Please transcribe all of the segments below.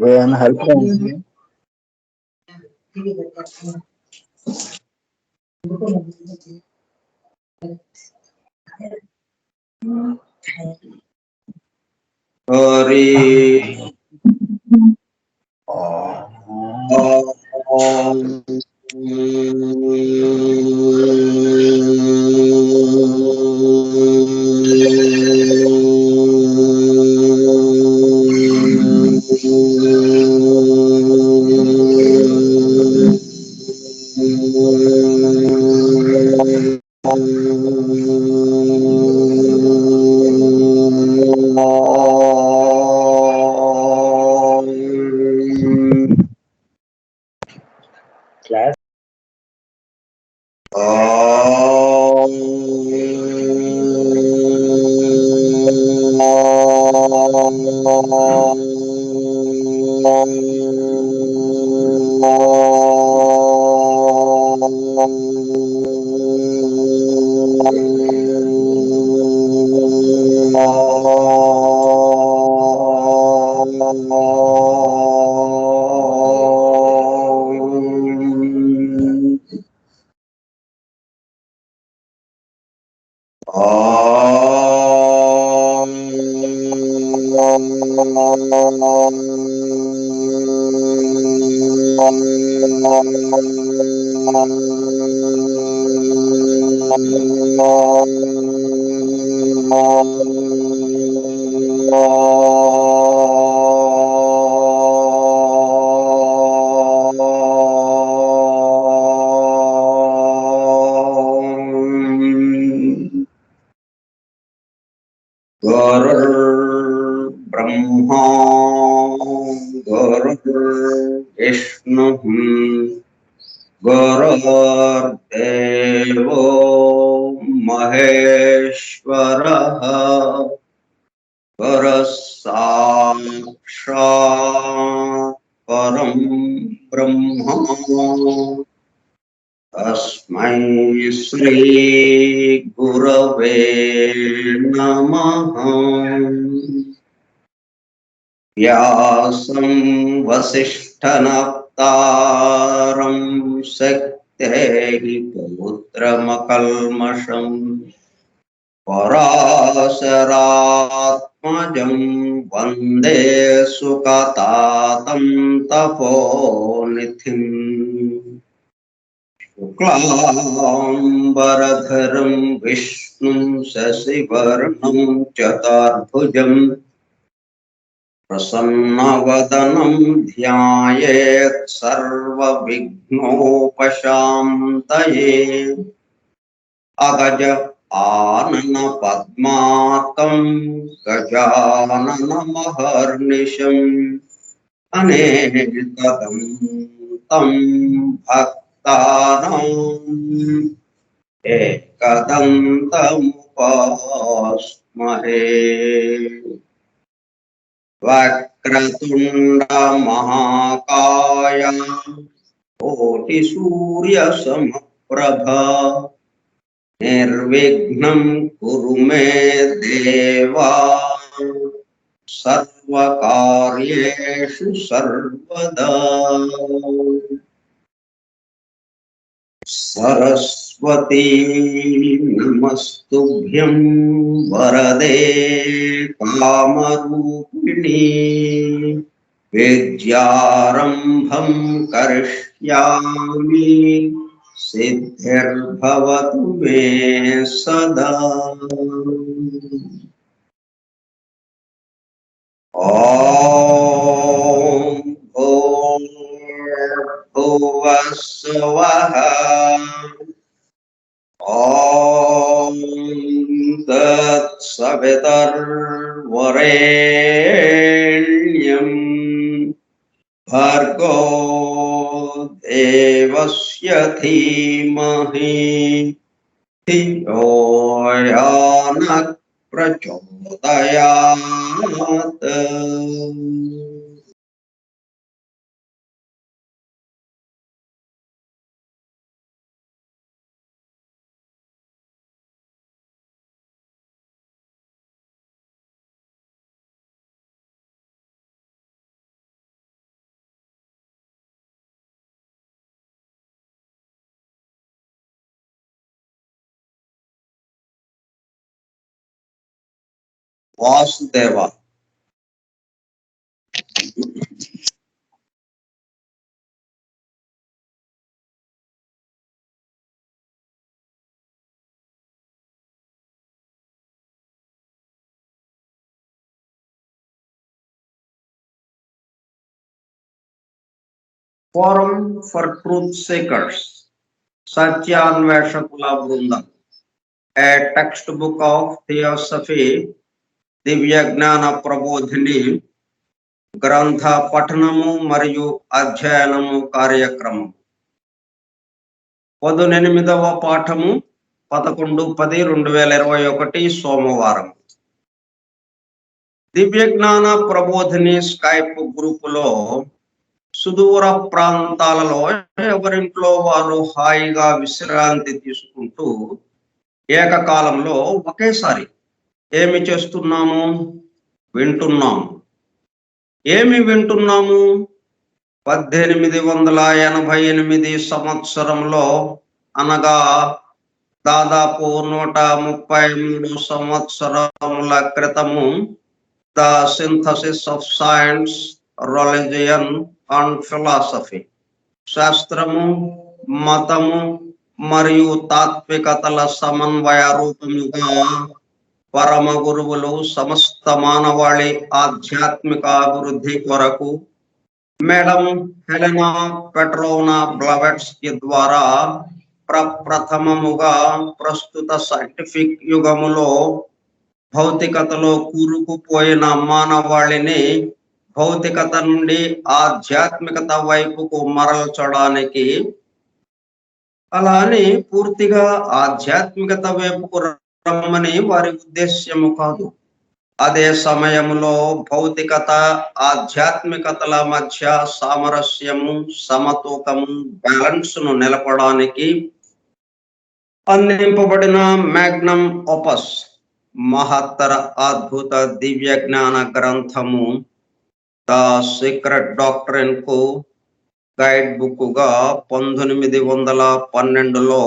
ఏమైనా help Hari class Brahma गुरुर्विष्णु गुरुर्देवो महेश्वरः गुरुस्साक्षात् परं ब्रह्म तस्मै श्री गुरवे नमः। व्यासं वसिष्ठनप्तारं शक्तेः पौत्रमकल्मषम् पराशरात्मजं वन्दे सुकतातं तपोनिधिम्। शुक्लाम्बरधरं विष्णुं शशिवर्णं चतुर्भुजम् प्रसन्नवदनं ध्यायेत् सर्वविघ्नोपशान्तये। अगज आननपद्मार्कं गजाननमहर्निशम् अनेकदं तं भक्तानाम् एकदन्तमुपास्महे। वक्रतुण्डमहाकाय कोटिसूर्यसमप्रभा निर्विघ्नं कुरु मे देवा सर्वकार्येषु सर्वदा। सरस्वती नमस्तुभ्यं वरदे कामरूपिणी विद्यारम्भं करिष्यामि सिद्धिर्भवतु मे सदा। ॐ भूर्भुवस्सुवः ॐ तत्सवितुर्वरेण्यं भर्गो देवस्य धीमहि धियो यो नः प्रचोदयात्। Vasudeva. Forum for Truth Seekers, సత్యాన్వేషకుల బృందం, a textbook of theosophy, దివ్య జ్ఞాన ప్రబోధిని గ్రంథ పఠనము మరియు అధ్యయనము కార్యక్రమం. 18వ పాఠము 11/10/2021 సోమవారం. దివ్య జ్ఞాన ప్రబోధిని స్కైప్ గ్రూపులో సుదూర ప్రాంతాలలో ఎవరింట్లో వారు హాయిగా విశ్రాంతి తీసుకుంటూ ఏకకాలంలో ఒకేసారి ఏమి చేస్తున్నాము? వింటున్నాము. ఏమి వింటున్నాము? 1888 సంవత్సరంలో, అనగా దాదాపు 133 సంవత్సరముల క్రితము, the synthesis of science, religion and philosophy, శాస్త్రము, మతము మరియు తాత్వికతల సమన్వయ రూపముగా పరమ గురువులు సమస్త మానవాళి ఆధ్యాత్మిక అభివృద్ధి కొరకు మేడం హెలెనా పెట్రోవ్నా బ్లవెట్స్కీ ద్వారా ప్రప్రథమముగా ప్రస్తుత సైంటిఫిక్ యుగములో భౌతికతలో కూరుకుపోయిన మానవాళిని భౌతికత నుండి ఆధ్యాత్మికత వైపుకు మరల్చడానికి, అలా అని పూర్తిగా ఆధ్యాత్మికత వైపుకు రమ్మని వారి ఉద్దేశ్యము కాదు. అదే సమయంలో భౌతికత ఆధ్యాత్మికతల మధ్య సామరస్యము, సమతూకము, బ్యాలెన్స్ ను నిలపడానికి అందింపబడిన మ్యాగ్నమ్ ఓపస్, మహత్తర అద్భుత దివ్య జ్ఞాన గ్రంథము ద సీక్రెట్ డాక్ట్రిన్ కు గైడ్ బుక్ గా 1912లో,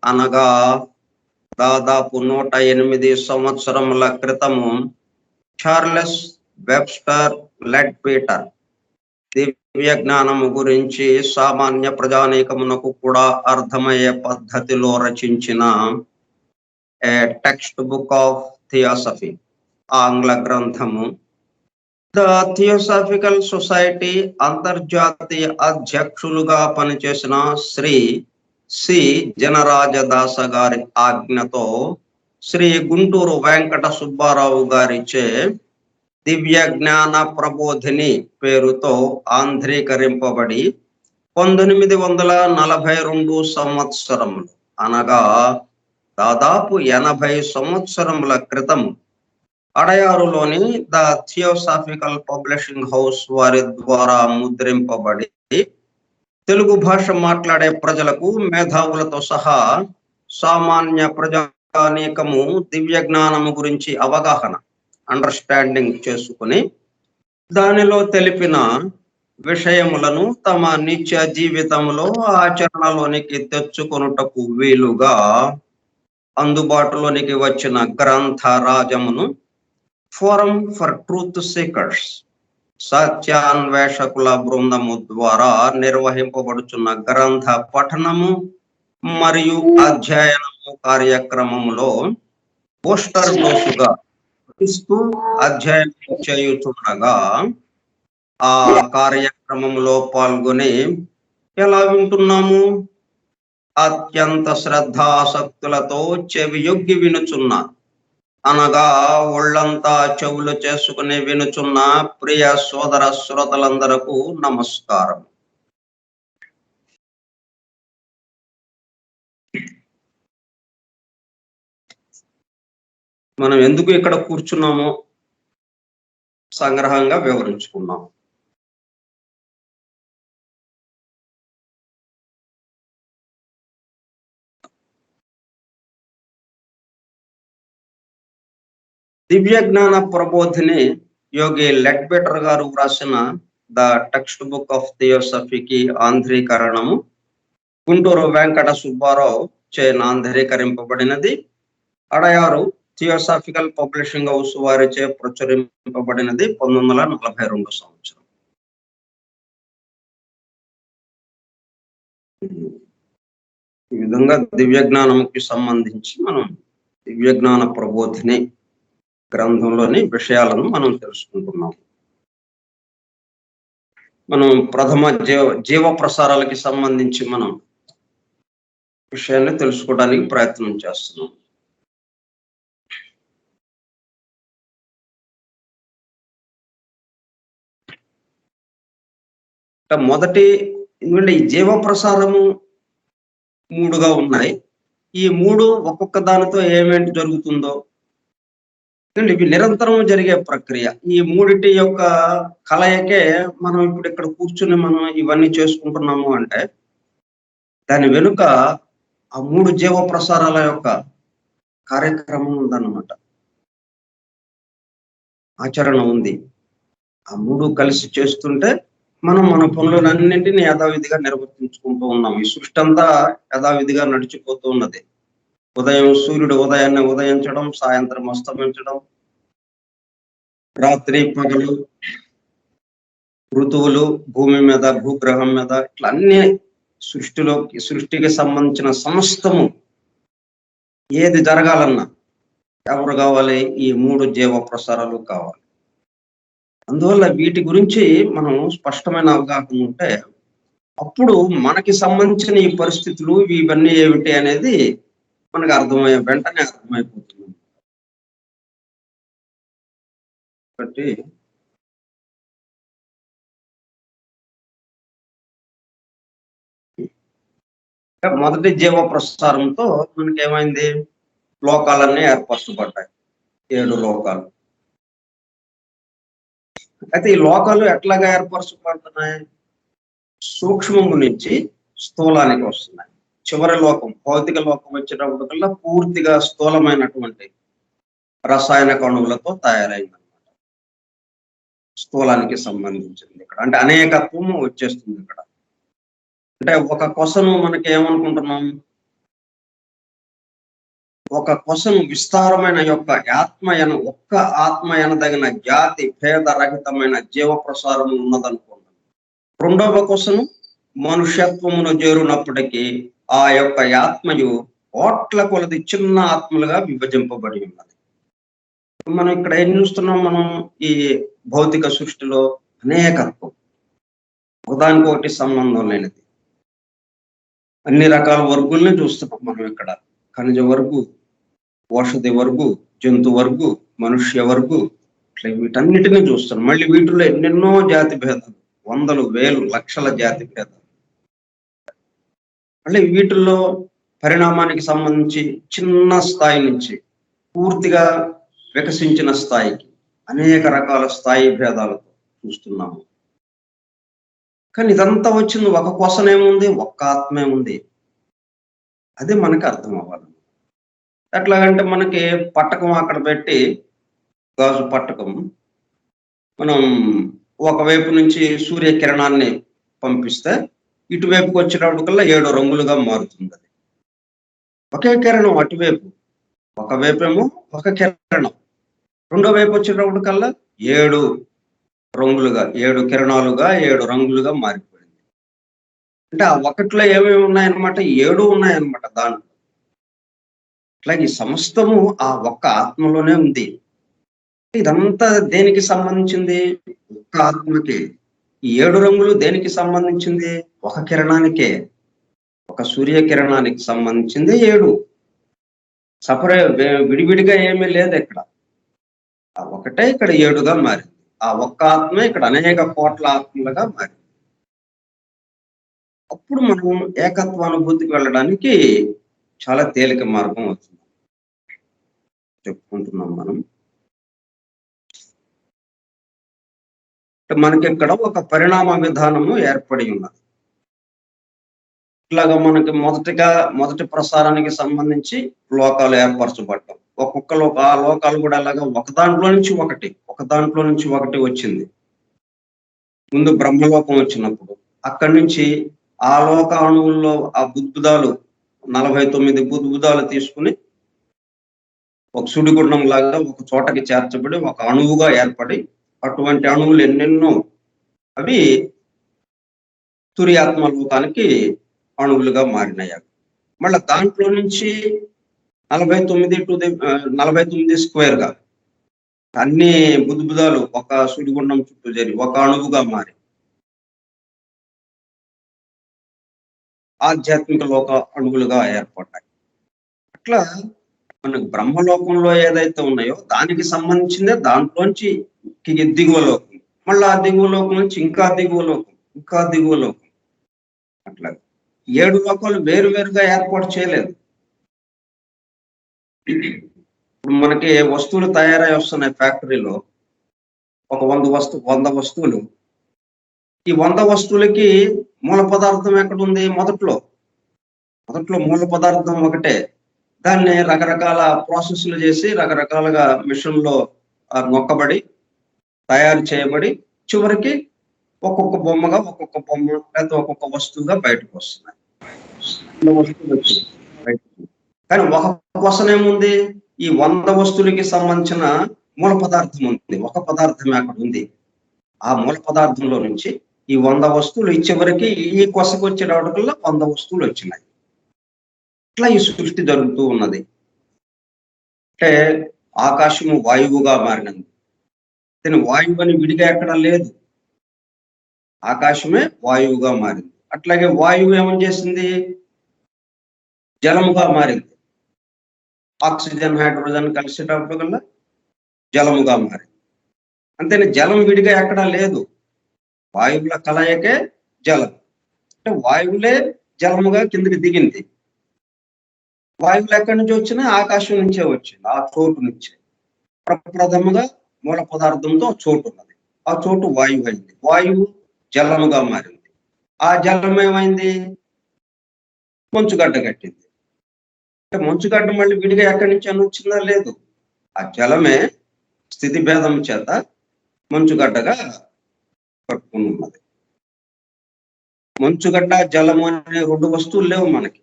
అనగా దాదాపు 108 సంవత్సరముల క్రితము, చార్లెస్ వెబ్స్టర్ లెడ్బీటర్ దివ్య జ్ఞానము గురించి సామాన్య ప్రజానీకమునకు కూడా అర్థమయ్యే పద్ధతిలో రచించిన ఏ టెక్స్ట్ బుక్ ఆఫ్ థియోసఫీ, ఆంగ్ల గ్రంథము. ద థియోసాఫికల్ సొసైటీ అంతర్జాతీయ అధ్యక్షులుగా పనిచేసిన శ్రీ సి జనరాజదాస గారి ఆజ్ఞతో శ్రీ గుంటూరు వెంకట సుబ్బారావు గారిచే దివ్య జ్ఞాన ప్రబోధిని పేరుతో ఆంధ్రీకరింపబడి 1942 సంవత్సరములు, అనగా దాదాపు 80 సంవత్సరముల క్రితం అడయారులోని ద థియోసాఫికల్ పబ్లిషింగ్ హౌస్ వారి ద్వారా ముద్రింపబడి తెలుగు భాష మాట్లాడే ప్రజలకు, మేధావులతో సహా సామాన్య ప్రజానీకము దివ్య జ్ఞానము గురించి అవగాహన, అండర్స్టాండింగ్ చేసుకుని దానిలో తెలిపిన విషయములను తమ నిత్య జీవితంలో ఆచరణలోనికి తెచ్చుకొనుటకు వీలుగా అందుబాటులోనికి వచ్చిన గ్రంథ రాజమును ఫోరం ఫర్ ట్రూత్ సీకర్స్, సత్యాన్వేషకుల బృందము ద్వారా నిర్వహింపబడుచున్న గ్రంథ పఠనము మరియు అధ్యయనము కార్యక్రమములో పోస్టర్ డోసుగా ఇస్తూ అధ్యయనం చేయుచుండగా, ఆ కార్యక్రమంలో పాల్గొని ఎలా వింటున్నాము? అత్యంత శ్రద్ధాసక్తులతో చెవియొగ్గి వినుచున్న, అనగా ఒళ్ళంతా చెవులు చేసుకుని వినుచున్న ప్రియ సోదర శ్రోతలందరకు నమస్కారం. మనం ఎందుకు ఇక్కడ కూర్చున్నామో సంగ్రహంగా వివరించుకున్నాం. దివ్య జ్ఞాన ప్రబోధిని యోగి లెడ్బెటర్ గారు వ్రాసిన ద టెక్స్ట్ బుక్ ఆఫ్ థియోసఫీకి ఆంధ్రీకరణము గుంటూరు వెంకట సుబ్బారావు చే ఆంధ్రీకరింపబడినది. అడయారు థియోసాఫికల్ పబ్లిషింగ్ హౌస్ వారిచే ప్రచురింపబడినది 1942 సంవత్సరం. ఈ విధంగా దివ్య జ్ఞానంకి సంబంధించి మనం దివ్య జ్ఞాన ప్రబోధిని గ్రంథంలోని విషయాలను మనం తెలుసుకుంటున్నాం. మనం ప్రథమ జీవ ప్రసారాలకి సంబంధించి మనం విషయాన్ని తెలుసుకోవడానికి ప్రయత్నం చేస్తున్నాం. మొదటి ఎందుకంటే ఈ జీవ ప్రసారము 3గా ఉన్నాయి. ఈ 3 ఒక్కొక్క దానితో ఏమేంటి జరుగుతుందో ఇవి నిరంతరం జరిగే ప్రక్రియ. ఈ 3 యొక్క కలయికే మనం ఇప్పుడు ఇక్కడ కూర్చుని మనం ఇవన్నీ చేసుకుంటున్నాము అంటే దాని వెనుక ఆ 3 జీవ ప్రసారాల యొక్క కార్యక్రమం ఉందన్నమాట, ఆచరణ ఉంది. ఆ 3 కలిసి చేస్తుంటే మనం మన పనులన్నింటినీ యథావిధిగా నిర్వర్తించుకుంటూ ఉన్నాం. ఈ సృష్టి అంతా యథావిధిగా నడిచిపోతూ ఉన్నది. ఉదయం సూర్యుడు ఉదయాన్నే ఉదయించడం, సాయంత్రం అస్తమించడం, రాత్రి పగలు, ఋతువులు, భూమి మీద భూగ్రహం మీద, ఇట్లా అన్ని సృష్టికి సంబంధించిన సమస్తము ఏది జరగాలన్నా ఎవరు కావాలి? ఈ 3 జీవ ప్రసారాలు కావాలి. అందువల్ల వీటి గురించి మనం స్పష్టమైన అవగాహన ఉంటే అప్పుడు మనకి సంబంధించిన ఈ పరిస్థితులు ఇవన్నీ ఏమిటి అనేది మనకు వెంటనే అర్థమైపోతుంది. కాబట్టి మొదటి జీవ ప్రసారంతో మనకి ఏమైంది? లోకాలన్నీ ఏర్పరచబడ్డాయి, 7 లోకాలు. అయితే ఈ లోకాలు ఎట్లాగా ఏర్పరచబడుతున్నాయి? సూక్ష్మము నుంచి స్థూలానికి వస్తున్నాయి. చివరి లోకం భౌతిక లోకం వచ్చేటప్పటికల్లా పూర్తిగా స్థూలమైనటువంటి రసాయన అణువులతో తయారైందన్నమాట. స్థూలానికి సంబంధించింది ఇక్కడ అంటే అనేకత్వము వచ్చేస్తుంది ఇక్కడ. అంటే ఒక కొసను మనకి ఏమనుకుంటున్నాం? ఒక కొసను విస్తారమైన యొక్క ఒక్క ఆత్మ ఎనదగిన జాతి భేద రహితమైన జీవ ప్రసారం ఉన్నదనుకుంటున్నాం. రెండవ కొసను మనుష్యత్వమును చేరునప్పటికీ ఆ యొక్క ఆత్మయు కోట్ల కొలది చిన్న ఆత్మలుగా విభజింపబడి ఉన్నది. మనం ఇక్కడ ఏం చూస్తున్నాం? మనం ఈ భౌతిక సృష్టిలో అనేకత్వం, ఒకదానికొకటి సంబంధం లేనిది. అన్ని రకాల వర్గుల్ని చూస్తున్నాం మనం ఇక్కడ. ఖనిజ వర్గు, ఔషధి వర్గు, జంతు వర్గు, మనుష్య వర్గు, ఇట్లా వీటన్నిటినీ చూస్తున్నాం. మళ్ళీ వీటిలో ఎన్నెన్నో జాతి భేదాలు, వందలు వేలు లక్షల జాతి భేదాలు. మళ్ళీ వీటిల్లో పరిణామానికి సంబంధించి చిన్న స్థాయి నుంచి పూర్తిగా వికసించిన స్థాయికి అనేక రకాల స్థాయి భేదాలతో చూస్తున్నాము. కానీ ఇదంతా వచ్చింది ఒక కోసమేముంది? ఒక్క ఆత్మే ఉంది. అది మనకి అర్థం అవ్వాలి. ఎట్లాగంటే మనకి పట్టకం అక్కడ పెట్టి, గాజు పట్టకం, మనం ఒకవైపు నుంచి సూర్యకిరణాన్ని పంపిస్తే ఇటువైపుకి వచ్చేటప్పటికల్లా 7 రంగులుగా మారుతుంది. అది ఒకే కిరణం అటువైపు, ఒకవైపేమో ఒక కిరణం, రెండో వైపు వచ్చేటప్పటికల్లా 7 రంగులుగా, 7 కిరణాలుగా, 7 రంగులుగా మారిపోయింది. అంటే ఆ ఒకటిలో ఏమేమి ఉన్నాయన్నమాట? 7 ఉన్నాయన్నమాట దాంట్లో. అట్లాగే సమస్తము ఆ ఒక్క ఆత్మలోనే ఉంది. ఇదంతా దేనికి సంబంధించింది? ఒక్క ఆత్మకి. ఈ 7 రంగులు దేనికి సంబంధించింది? ఒక కిరణానికే, ఒక సూర్యకిరణానికి సంబంధించింది 7. విడివిడిగా ఏమీ లేదు ఇక్కడ. ఆ ఒకటే ఇక్కడ 7గా మారింది. ఆ ఒక్క ఆత్మ ఇక్కడ అనేక కోట్ల ఆత్మలుగా మారింది. అప్పుడు మనం ఏకత్వానుభూతికి వెళ్ళడానికి చాలా తేలిక మార్గం అవుతుంది చెప్పుకుంటున్నాం మనం. మనకి ఇక్కడ ఒక పరిణామ విధానము ఏర్పడి ఉన్నది. ఇట్లాగా మనకి మొదటి ప్రసారానికి సంబంధించి లోకాలు ఏర్పరచబడ్డాం. ఒక్కొక్క ఆ లోకాలు కూడా అలాగా ఒక దాంట్లో నుంచి ఒకటి వచ్చింది. ముందు బ్రహ్మలోకం వచ్చినప్పుడు అక్కడి నుంచి ఆ లోక అణువుల్లో ఆ బుద్బుదాలు 49 బుద్బుదాలు తీసుకుని ఒక సుడిగుండం లాగా ఒక చోటకి చేర్చబడి ఒక అణువుగా ఏర్పడి అటువంటి అణువులు ఎన్నెన్నో అవి తురియాత్మ లోకానికి అణువులుగా మారినాయి. మళ్ళీ దాంట్లో నుంచి 49 స్క్వేర్ గా అన్ని బుద్ధిబుధాలు ఒక సుడిగుండం చుట్టూ చేరి ఒక అణువుగా మారి ఆధ్యాత్మిక లోక అణువులుగా ఏర్పడ్డాయి. అట్లా మనకు బ్రహ్మలోకంలో ఏదైతే ఉన్నాయో దానికి సంబంధించిందే దాంట్లోంచి దిగువ లోకం, మళ్ళీ ఆ దిగువ లోకం నుంచి ఇంకా దిగువ లోకం, ఇంకా దిగువ లోకం. అట్లా 7 లోకాలు వేరువేరుగా ఏర్పాటు చేయలేదు. ఇప్పుడు మనకి వస్తువులు తయారై వస్తున్నాయి ఫ్యాక్టరీలో. ఒక 100 వస్తువులు. ఈ 100 వస్తువులకి మూల పదార్థం ఎక్కడుంది? మొదట్లో మూల పదార్థం ఒకటే. దాన్ని రకరకాల ప్రాసెస్లు చేసి రకరకాలుగా మిషన్లో నొక్కబడి తయారు చేయబడి చివరికి ఒక్కొక్క బొమ్మ లేకపోతే ఒక్కొక్క వస్తువుగా బయటకు వస్తున్నాయి. కానీ ఒక క్వశ్చన్ ఏముంది? ఈ 100 వస్తువులకి సంబంధించిన మూల పదార్థం ఉంది. ఒక పదార్థం అక్కడ ఉంది. ఆ మూల పదార్థంలో నుంచి ఈ 100 వస్తువులు చివరికి ఈ కొసకు వచ్చేటప్పటికల్లా 100 వస్తువులు వచ్చినాయి. ఇట్లా ఈ సృష్టి జరుగుతూ ఉన్నది. అంటే ఆకాశము వాయువుగా మారినది. కానీ వాయువు అని విడిగా ఎక్కడ లేదు. ఆకాశమే వాయువుగా మారింది. అట్లాగే వాయువు ఏమని చేసింది? జలముగా మారింది. ఆక్సిజన్ హైడ్రోజన్ కలిసేటప్పటికల్లా జలముగా మారింది. అంతేనే జలం విడిగా ఎక్కడా లేదు. వాయువుల కలయికే జలం. అంటే వాయువులే జలముగా కిందకి దిగింది. వాయువులు ఎక్కడి నుంచి వచ్చినా ఆకాశం నుంచే వచ్చింది. ఆ చోటు నుంచే ప్రప్రథముగా మూల పదార్థంతో చోటు ఉన్నది. ఆ చోటు వాయువు అయింది. వాయువు జలముగా మారింది. ఆ జలం ఏమైంది? మంచుగడ్డ కట్టింది. అంటే మంచుగడ్డ మళ్ళీ విడిగా ఎక్కడి నుంచి అని వచ్చిందా? లేదు. ఆ జలమే స్థితి భేదం చేత మంచుగడ్డగా కట్టుకుని ఉన్నది. మంచుగడ్డ జలము అనే 2 వస్తువులు లేవు మనకి.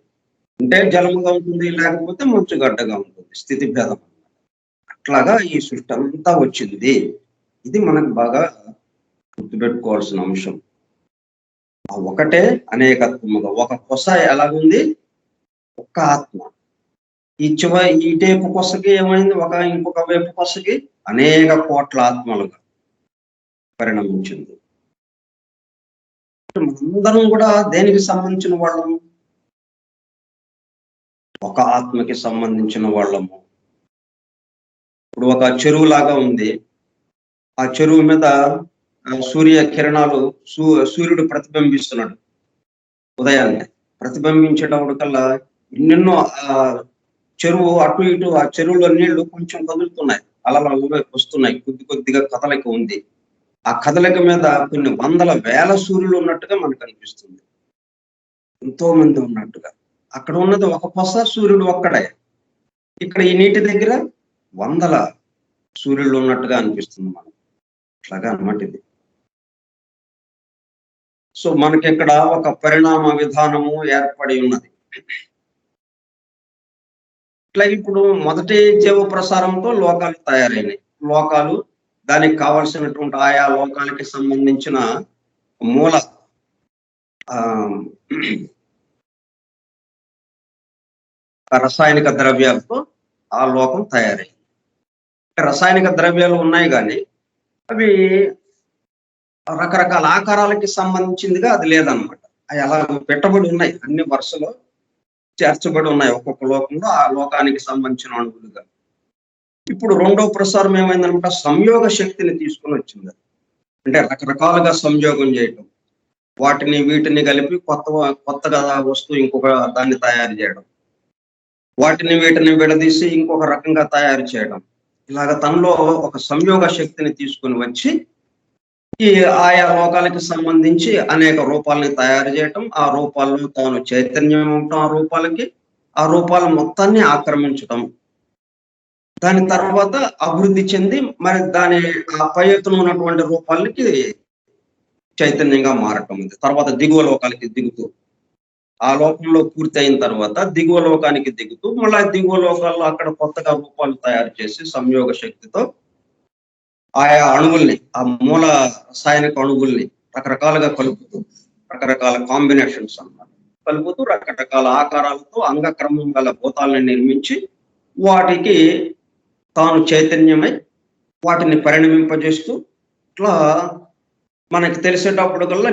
ఉంటే జలముగా ఉంటుంది, లేకపోతే మంచుగడ్డగా ఉంటుంది. స్థితి భేదం. అట్లాగా ఈ సృష్టి అంతా వచ్చింది. ఇది మనకు బాగా గుర్తుపెట్టుకోవాల్సిన అంశం. ఆ ఒకటే అనేకత్వముగా ఒక కొస ఎలాగుంది? ఒక్క ఆత్మ. ఈ టేపు కొసకి ఏమైంది? ఇంకొక వైపు కొసకి అనేక కోట్ల ఆత్మలుగా పరిణమించింది. మనందరం కూడా దేనికి సంబంధించిన వాళ్ళము? ఒక ఆత్మకి సంబంధించిన వాళ్ళము. ఇప్పుడు ఒక చెరువు లాగా ఉంది. ఆ చెరువు మీద సూర్య కిరణాలు సూర్యుడు ప్రతిబింబిస్తున్నాడు. ఉదయాన్నే ప్రతిబింబించేటప్పటికల్లా ఎన్నెన్నో చెరువు అటు ఇటు ఆ చెరువులో నీళ్లు కొంచెం కదులుతున్నాయి, అలలు వస్తున్నాయి, కొద్దిగా కదలిక ఉంది. ఆ కదలిక మీద కొన్ని వందల వేల సూర్యులు ఉన్నట్టుగా మనకు అనిపిస్తుంది. ఎంతో మంది ఉన్నట్టుగా. అక్కడ ఉన్నది ఒక కొస, సూర్యుడు ఒక్కడే. ఇక్కడ ఈ నీటి దగ్గర వందల సూర్యులు ఉన్నట్టుగా అనిపిస్తుంది మనకు. అట్లాగా అన్నమాట ఇది. సో మనకి ఇక్కడ ఒక పరిణామ విధానము ఏర్పడి ఉన్నది. ఇట్లా ఇప్పుడు మొదటి జీవ ప్రసారంతో లోకాలు తయారైనాయి. లోకాలు దానికి కావలసినటువంటి ఆయా లోకాలకి సంబంధించిన మూల రసాయనిక ద్రవ్యాలతో ఆ లోకం తయారైంది. రసాయనిక ద్రవ్యాలు ఉన్నాయి కానీ అవి రకరకాల ఆకారాలకి సంబంధించిందిగా అది లేదనమాట. అవి అలా పెట్టబడి ఉన్నాయి, అన్ని వరుసలో చేర్చబడి ఉన్నాయి ఒక్కొక్క లోకంలో ఆ లోకానికి సంబంధించిన అణువులుగా. ఇప్పుడు రెండో ప్రసారం ఏమైందనమాట? సంయోగ శక్తిని తీసుకుని వచ్చింది. అంటే రకరకాలుగా సంయోగం చేయటం, వాటిని వీటిని కలిపి కొత్తగా వస్తువు ఇంకొక దాన్ని తయారు చేయడం, వాటిని వీటిని విడదీసి ఇంకొక రకంగా తయారు చేయడం. ఇలాగ తనలో ఒక సంయోగ శక్తిని తీసుకుని వచ్చి ఈ ఆయా లోకాలకి సంబంధించి అనేక రూపాలని తయారు చేయటం, ఆ రూపాల్లో తాను చైతన్యం ఉండటం, ఆ రూపాల మొత్తాన్ని ఆక్రమించటం, దాని తర్వాత అభివృద్ధి చెంది మరి దాని ఆ పై ఎత్తున ఉన్నటువంటి రూపాలకి చైతన్యంగా మారటం. తర్వాత దిగువ లోకాలకి దిగుతూ ఆ లోకంలో పూర్తి అయిన తర్వాత దిగువ లోకానికి దిగుతూ మళ్ళీ దిగువ లోకాల్లో అక్కడ కొత్తగా రూపాలు తయారు చేసి సంయోగ శక్తితో ఆయా అణువుల్ని, ఆ మూల రసాయనిక అణువుల్ని రకరకాలుగా కలుపుతూ, రకరకాల కాంబినేషన్స్ అన్నమాట కలుపుతూ రకరకాల ఆకారాలతో అంగక్రమం గల భూతాలని నిర్మించి వాటికి తాను చైతన్యమై వాటిని పరిణమింపజేస్తూ ఇట్లా మనకి తెలిసేటప్పుడు కల్లా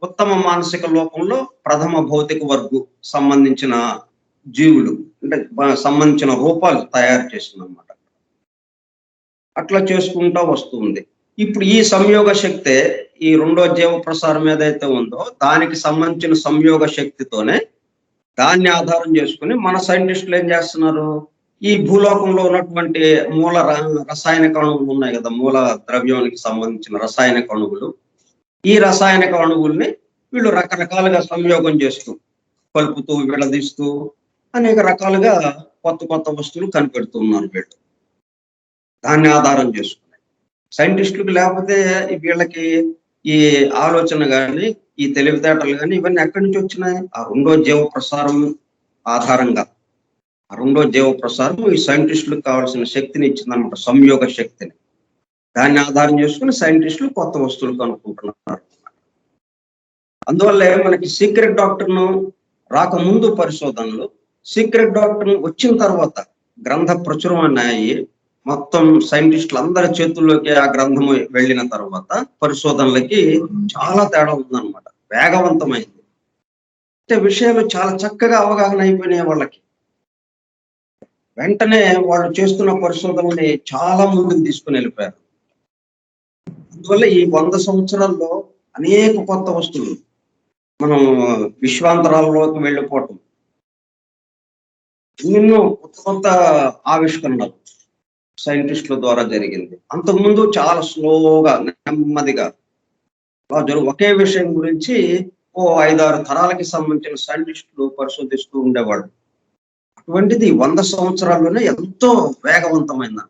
ఉత్తమ మానసిక లోకంలో ప్రథమ భౌతిక వర్గు సంబంధించిన జీవులు అంటే సంబంధించిన రూపాలు తయారు చేసిందన్నమాట. అట్లా చేసుకుంటా వస్తుంది. ఇప్పుడు ఈ సంయోగ శక్తే ఈ రెండో జీవ ప్రసారం ఏదైతే ఉందో దానికి సంబంధించిన సంయోగ శక్తితోనే దాన్ని ఆధారం చేసుకుని మన సైంటిస్టులు ఏం చేస్తున్నారు, ఈ భూలోకంలో ఉన్నటువంటి మూల రసాయనిక అణువులు ఉన్నాయి కదా, మూల ద్రవ్యానికి సంబంధించిన రసాయనిక అణువులు, ఈ రసాయనిక అణువుల్ని వీళ్ళు రకరకాలుగా సంయోగం చేస్తూ కలుపుతూ విడదీస్తూ అనేక రకాలుగా కొత్త కొత్త వస్తువులు కనిపెడుతున్నారు వీళ్ళు. దాన్ని ఆధారం చేసుకున్నాయి సైంటిస్టులకు. లేకపోతే వీళ్ళకి ఈ ఆలోచన కానీ ఈ తెలివితేటలు కానీ ఇవన్నీ ఎక్కడి నుంచి వచ్చినాయి? ఆ రెండో జీవ ప్రసారం ఆధారంగా, ఆ రెండో జీవ ప్రసారం ఈ సైంటిస్టులకు కావాల్సిన శక్తిని ఇచ్చిందనమాట, సంయోగ శక్తిని. దాన్ని ఆధారం చేసుకుని సైంటిస్టులు కొత్త వస్తువులు కనుక్కుంటున్నారు. అందువల్లే మనకి సీక్రెట్ డాక్టర్ను రాకముందు పరిశోధనలు, సీక్రెట్ డాక్టర్ వచ్చిన తర్వాత గ్రంథ ప్రచురం అన్నాయి. మొత్తం సైంటిస్టులు అందరి చేతుల్లోకి ఆ గ్రంథము వెళ్ళిన తర్వాత పరిశోధనలకి చాలా తేడా ఉందన్నమాట. వేగవంతమైంది. అంటే విషయాలు చాలా చక్కగా అవగాహన అయిపోయినాయి వాళ్ళకి. వెంటనే వాళ్ళు చేస్తున్న పరిశోధనని చాలా ముందుకు తీసుకుని వెళ్ళిపోయారు. అందువల్ల ఈ 100 సంవత్సరాల్లో అనేక కొత్త వస్తువులు, మనం విశ్వాంతరాల్లోకి వెళ్ళిపోవటం, ఎన్నో కొత్త కొత్త ఆవిష్కరణలు సైంటిస్టుల ద్వారా జరిగింది. అంతకుముందు చాలా స్లోగా నెమ్మదిగా ఒకే విషయం గురించి 5-6 తరాలకి సంబంధించిన సైంటిస్టులు పరిశోధిస్తూ ఉండేవాళ్ళు. అటువంటిది 100 సంవత్సరాల్లోనే ఎంతో వేగవంతమైంది.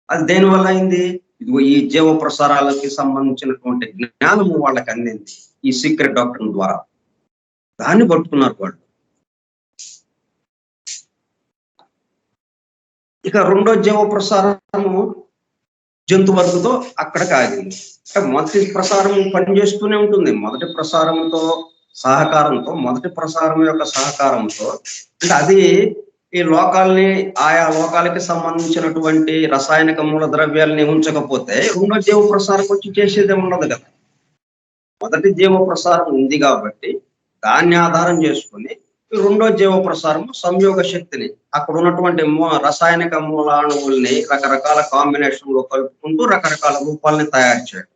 అది దేనివల్ల అయింది? ఇదిగో ఈ జీవ ప్రసారాలకి సంబంధించినటువంటి జ్ఞానము వాళ్ళకి అందింది ఈ సీక్రెట్ డాక్టర్ ద్వారా. దాన్ని పట్టుకున్నారు వాళ్ళు. ఇక రెండో జీవ ప్రసారము జంతు వర్గంతో అక్కడికి ఆగింది. మొదటి ప్రసారం పనిచేస్తూనే ఉంటుంది. మొదటి ప్రసారంతో సహకారంతో, మొదటి ప్రసారం యొక్క సహకారంతో, అంటే అది ఈ లోకాల్ని, ఆయా లోకాలకి సంబంధించినటువంటి రసాయనిక మూల ద్రవ్యాలని ఉంచకపోతే రెండో జీవ ప్రసారం వచ్చి చేసేదే ఉండదు కదా. మొదటి జీవ ప్రసారం ఉంది కాబట్టి దాన్ని ఆధారం చేసుకుని రెండో జీవ ప్రసారం సంయోగ శక్తిని, అక్కడ ఉన్నటువంటి రసాయనిక మూలాణువుల్ని రకరకాల కాంబినేషన్ లో కలుపుకుంటూ రకరకాల రూపాలని తయారు చేయడం.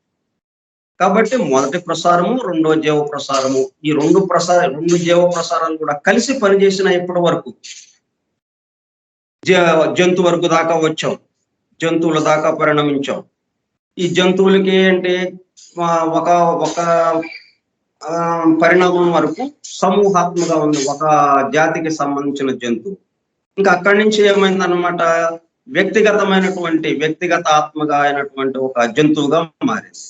కాబట్టి మొదటి ప్రసారము, రెండో జీవ ప్రసారము, ఈ రెండు జీవ ప్రసారాలు కూడా కలిసి పనిచేసిన ఇప్పటి వరకు. జంతు వరకు దాకా వచ్చాం, జంతువుల దాకా పరిణమించాం. ఈ జంతువులకి ఏంటి, ఒక ఒక పరిణామం వరకు సమూహాత్మగా ఉంది, ఒక జాతికి సంబంధించిన జంతువు. ఇంకా అక్కడి నుంచి ఏమైందనమాట, వ్యక్తిగత ఆత్మగా అయినటువంటి ఒక జంతువుగా మారింది.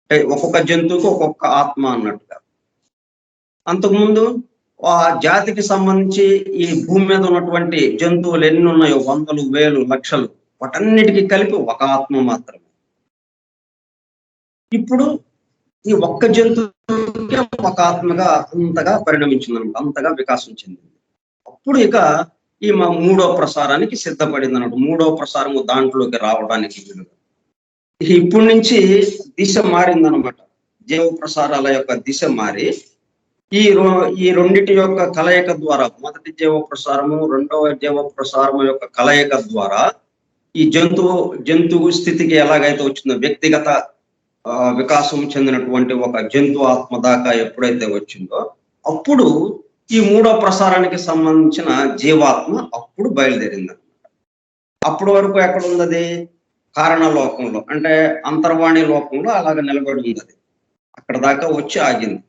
అంటే ఒక్కొక్క జంతువుకి ఒక్కొక్క ఆత్మ అన్నట్టుగా. అంతకుముందు ఆ జాతికి సంబంధించి ఈ భూమి మీద ఉన్నటువంటి జంతువులు ఎన్ని ఉన్నాయో, 100,000, 1,000, లక్షలు, వాటన్నిటికీ కలిపి ఒక ఆత్మ మాత్రమే. ఇప్పుడు ఈ ఒక్క జంతువుకి ఒక ఆత్మగా అంతగా పరిణమించింది, అంతగా వికాసం చెందింది. అప్పుడు ఇక ఈ మూడో ప్రసారానికి సిద్ధపడింది అన్నట్టు. మూడో ప్రసారము దాంట్లోకి రావడానికి వీలుగా. ఇప్పటి నుంచి దిశ మారిందనమాట. జీవ ప్రసారాల యొక్క దిశ మారి ఈ రెండిటి యొక్క కలయిక ద్వారా, మొదటి జీవ ప్రసారము, రెండవ జీవ ప్రసారము యొక్క కలయిక ద్వారా ఈ జంతువు స్థితికి ఎలాగైతే వచ్చిందో, వ్యక్తిగత వికాసం చెందినటువంటి ఒక జంతు ఆత్మ దాకా ఎప్పుడైతే వచ్చిందో, అప్పుడు ఈ మూడో ప్రసారానికి సంబంధించిన జీవాత్మ అప్పుడు బయలుదేరింది అనమాట. అప్పటి వరకు ఎక్కడ ఉన్నది? కారణ లోకంలో, అంటే అంతర్వాణి లోకంలో అలాగ నిలబడి ఉంది. అక్కడ దాకా వచ్చి ఆగింది.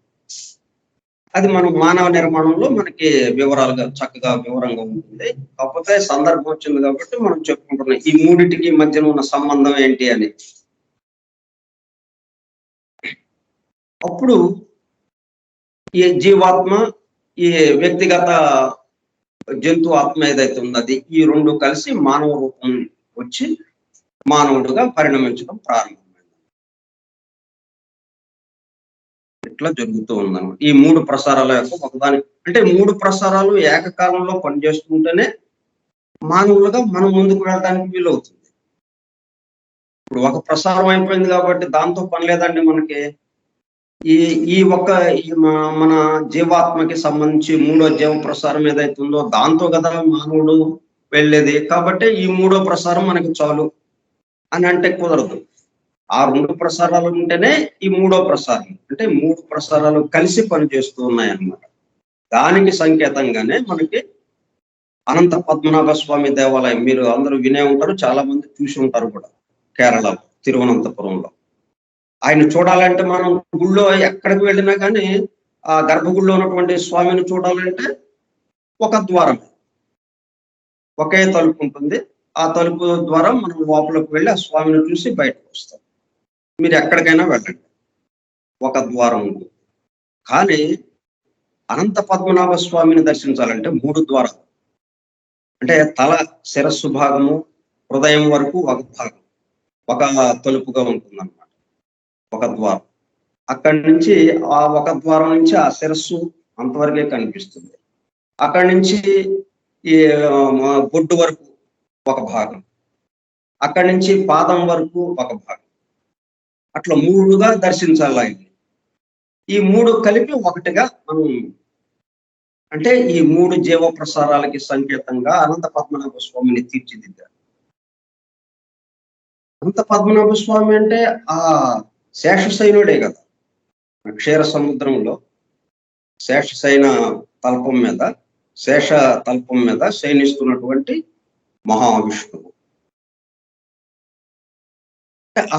అది మనం మానవ నిర్మాణంలో మనకి చక్కగా వివరంగా ఉంటుంది. కాకపోతే సందర్భం వచ్చింది కాబట్టి మనం చెప్పుకుంటున్నాం ఈ మూడిటికి మధ్యన ఉన్న సంబంధం ఏంటి అని. అప్పుడు ఈ జీవాత్మ ఈ వ్యక్తిగత జంతు ఆత్మ ఏదైతే ఉన్నది ఈ రెండు కలిసి మానవ రూపం వచ్చి మానవుడుగా పరిణమించడం ప్రారంభమైంది. ఇట్లా జరుగుతూ ఉందన్నమాట. ఈ మూడు ప్రసారాల యొక్క ఒకదాని అంటే మూడు ప్రసారాలు ఏకకాలంలో పనిచేస్తుంటేనే మానవులుగా మనం ముందుకు వెళ్ళడానికి వీలవుతుంది. ఇప్పుడు ఒక ప్రసారం అయిపోయింది కాబట్టి దాంతో పని లేదండి మనకి. ఈ ఈ ఒక్క మన జీవాత్మకి సంబంధించి మూడో జీవ ప్రసారం ఏదైతే ఉందో దాంతో కదా మానవుడు వెళ్ళేది. కాబట్టి ఈ మూడో ప్రసారం మనకి చాలు అని అంటే కుదరదు. ఆ రెండు ప్రసారాలు ఉంటేనే ఈ మూడో ప్రసారం అంటే మూడు ప్రసారాలు కలిసి పనిచేస్తూ ఉన్నాయి అన్నమాట. దానికి సంకేతంగానే మనకి అనంత పద్మనాభ స్వామి దేవాలయం మీరు అందరూ వినే ఉంటారు, చాలా మంది చూసి ఉంటారు కూడా. కేరళలో తిరువనంతపురంలో ఆయన చూడాలంటే మనం గుళ్ళో ఎక్కడికి వెళ్ళినా కానీ ఆ గర్భగుడిలో ఉన్నటువంటి స్వామిని చూడాలంటే ఒక ద్వారం, ఒకే తలుపు ఉంటుంది. ఆ తలుపు ద్వారా మనం లోపలికి వెళ్ళి ఆ స్వామిని చూసి బయటకు వస్తాం. మీరు ఎక్కడికైనా వెళ్ళండి, ఒక ద్వారం ఉంటుంది. కానీ అనంత పద్మనాభ స్వామిని దర్శించాలంటే మూడు ద్వారాలు, అంటే తల శిరస్సు భాగము హృదయం వరకు ఒక భాగం, ఒక తలుపుగా ఉంటుంది అన్నమాట, ఒక ద్వారం. అక్కడి నుంచి ఆ ఒక ద్వారం నుంచి ఆ శిరస్సు అంతవరకే కనిపిస్తుంది. అక్కడి నుంచి ఈ బొడ్డు వరకు ఒక భాగం, అక్కడి నుంచి పాదం వరకు ఒక భాగం, అట్లా మూడుగా దర్శించాలి ఆయన్ని. ఈ మూడు కలిపి ఒకటిగా మనం అంటే ఈ మూడు జీవ ప్రసారాలకి సంకేతంగా అనంత పద్మనాభ స్వామిని తీర్చిదిద్దారు. అనంత పద్మనాభ స్వామి అంటే ఆ శేషశైనుడే కదా. క్షీర సముద్రంలో శేషశైన తల్పం మీద శేష తల్పం మీద శయనిస్తున్నటువంటి మహావిష్ణువు.